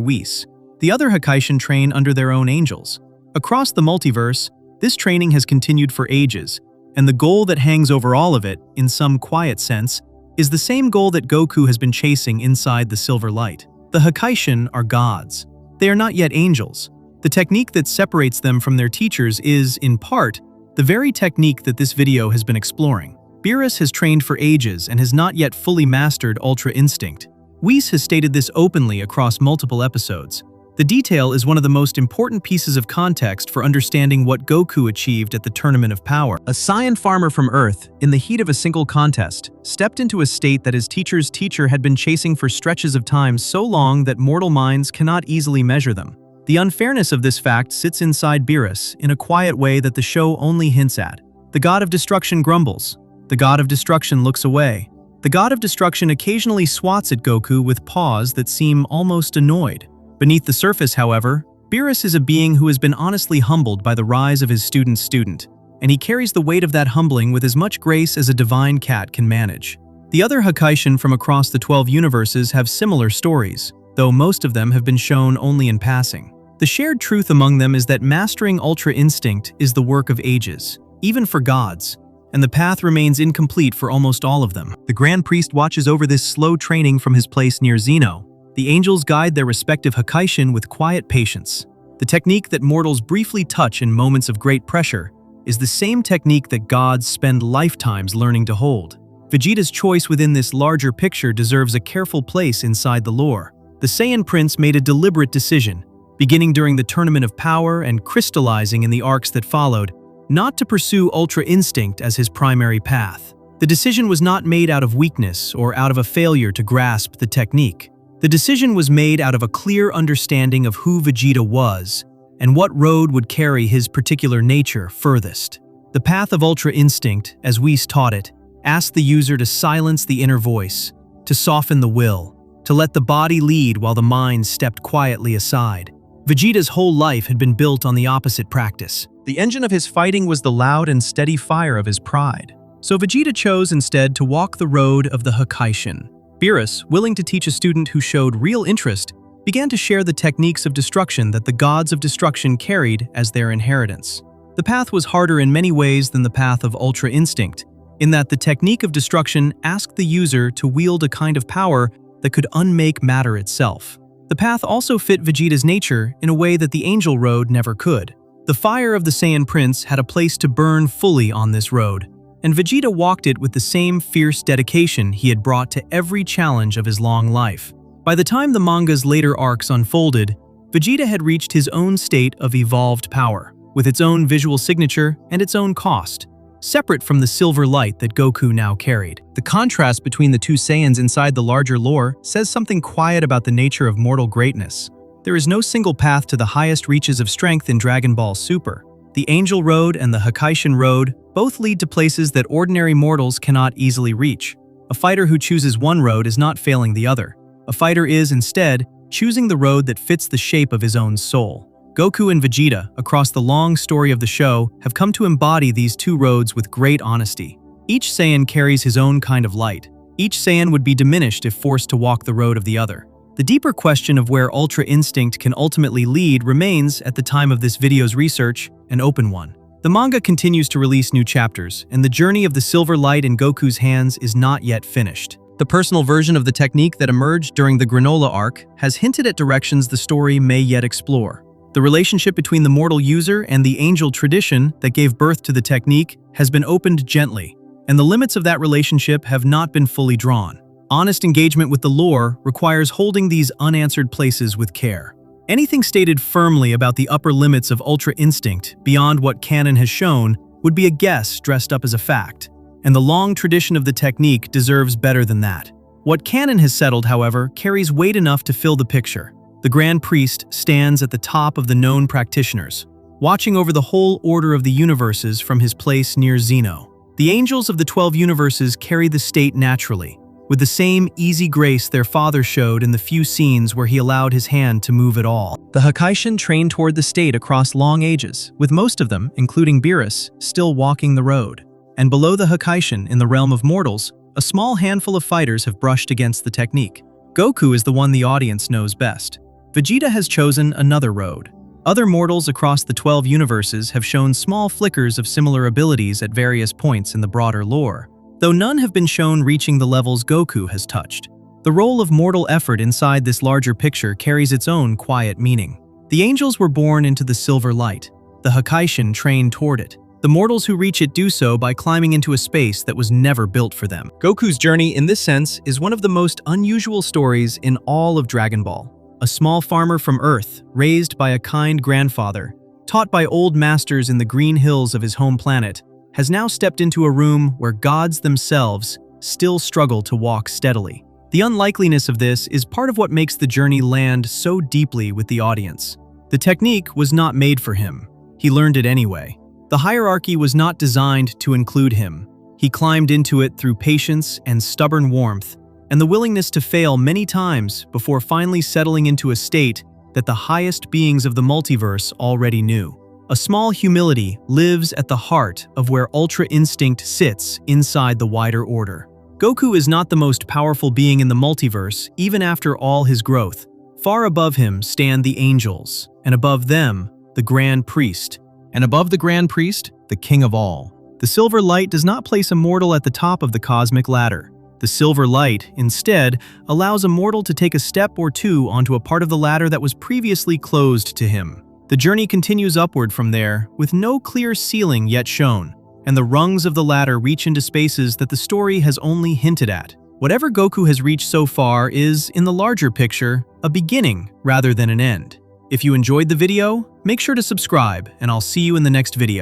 Whis. The other Hakaishin train under their own angels. Across the multiverse, this training has continued for ages, and the goal that hangs over all of it, in some quiet sense, is the same goal that Goku has been chasing inside the Silver Light. The Hakaishin are gods. They are not yet angels. The technique that separates them from their teachers is, in part, the very technique that this video has been exploring. Beerus has trained for ages and has not yet fully mastered Ultra Instinct. Whis has stated this openly across multiple episodes. The detail is one of the most important pieces of context for understanding what Goku achieved at the Tournament of Power. A Saiyan farmer from Earth, in the heat of a single contest, stepped into a state that his teacher's teacher had been chasing for stretches of time so long that mortal minds cannot easily measure them. The unfairness of this fact sits inside Beerus in a quiet way that the show only hints at. The god of destruction grumbles. The god of destruction looks away. The god of destruction occasionally swats at Goku with paws that seem almost annoyed. Beneath the surface, however, Beerus is a being who has been honestly humbled by the rise of his student's student, and he carries the weight of that humbling with as much grace as a divine cat can manage. The other Hakaishin from across the 12 universes have similar stories, though most of them have been shown only in passing. The shared truth among them is that mastering Ultra Instinct is the work of ages, even for gods, and the path remains incomplete for almost all of them. The Grand Priest watches over this slow training from his place near Zeno. The angels guide their respective Hakaishin with quiet patience. The technique that mortals briefly touch in moments of great pressure is the same technique that gods spend lifetimes learning to hold. Vegeta's choice within this larger picture deserves a careful place inside the lore. The Saiyan Prince made a deliberate decision, beginning during the Tournament of Power and crystallizing in the arcs that followed, not to pursue Ultra Instinct as his primary path. The decision was not made out of weakness or out of a failure to grasp the technique. The decision was made out of a clear understanding of who Vegeta was and what road would carry his particular nature furthest. The path of Ultra Instinct, as Whis taught it, asked the user to silence the inner voice, to soften the will, to let the body lead while the mind stepped quietly aside. Vegeta's whole life had been built on the opposite practice. The engine of his fighting was the loud and steady fire of his pride. So Vegeta chose instead to walk the road of the Hakaishin. Beerus, willing to teach a student who showed real interest, began to share the techniques of destruction that the gods of destruction carried as their inheritance. The path was harder in many ways than the path of Ultra Instinct, in that the technique of destruction asked the user to wield a kind of power that could unmake matter itself. The path also fit Vegeta's nature in a way that the Angel Road never could. The fire of the Saiyan Prince had a place to burn fully on this road, and Vegeta walked it with the same fierce dedication he had brought to every challenge of his long life. By the time the manga's later arcs unfolded, Vegeta had reached his own state of evolved power, with its own visual signature and its own cost, separate from the silver light that Goku now carried. The contrast between the two Saiyans inside the larger lore says something quiet about the nature of mortal greatness. There is no single path to the highest reaches of strength in Dragon Ball Super. The Angel Road and the Hakaishin Road both lead to places that ordinary mortals cannot easily reach. A fighter who chooses one road is not failing the other. A fighter is, instead, choosing the road that fits the shape of his own soul. Goku and Vegeta, across the long story of the show, have come to embody these two roads with great honesty. Each Saiyan carries his own kind of light. Each Saiyan would be diminished if forced to walk the road of the other. The deeper question of where Ultra Instinct can ultimately lead remains, at the time of this video's research, an open one. The manga continues to release new chapters, and the journey of the silver light in Goku's hands is not yet finished. The personal version of the technique that emerged during the Granola arc has hinted at directions the story may yet explore. The relationship between the mortal user and the angel tradition that gave birth to the technique has been opened gently, and the limits of that relationship have not been fully drawn. Honest engagement with the lore requires holding these unanswered places with care. Anything stated firmly about the upper limits of Ultra Instinct beyond what canon has shown would be a guess dressed up as a fact, and the long tradition of the technique deserves better than that. What canon has settled, however, carries weight enough to fill the picture. The Grand Priest stands at the top of the known practitioners, watching over the whole order of the universes from his place near Zeno. The angels of the 12 universes carry the state naturally, with the same easy grace their father showed in the few scenes where he allowed his hand to move at all. The Hakaishin trained toward the state across long ages, with most of them, including Beerus, still walking the road. And below the Hakaishin, in the realm of mortals, a small handful of fighters have brushed against the technique. Goku is the one the audience knows best. Vegeta has chosen another road. Other mortals across the 12 universes have shown small flickers of similar abilities at various points in the broader lore, though none have been shown reaching the levels Goku has touched. The role of mortal effort inside this larger picture carries its own quiet meaning. The angels were born into the silver light. The Hakaishin train toward it. The mortals who reach it do so by climbing into a space that was never built for them. Goku's journey, in this sense, is one of the most unusual stories in all of Dragon Ball. A small farmer from Earth, raised by a kind grandfather, taught by old masters in the green hills of his home planet, has now stepped into a room where gods themselves still struggle to walk steadily. The unlikeliness of this is part of what makes the journey land so deeply with the audience. The technique was not made for him. He learned it anyway. The hierarchy was not designed to include him. He climbed into it through patience and stubborn warmth, and the willingness to fail many times before finally settling into a state that the highest beings of the multiverse already knew. A small humility lives at the heart of where Ultra Instinct sits inside the wider order. Goku is not the most powerful being in the multiverse, even after all his growth. Far above him stand the angels, and above them, the Grand Priest. And above the Grand Priest, the King of all. The silver light does not place a mortal at the top of the cosmic ladder. The silver light, instead, allows a mortal to take a step or two onto a part of the ladder that was previously closed to him. The journey continues upward from there, with no clear ceiling yet shown, and the rungs of the ladder reach into spaces that the story has only hinted at. Whatever Goku has reached so far is, in the larger picture, a beginning rather than an end. If you enjoyed the video, make sure to subscribe, and I'll see you in the next video.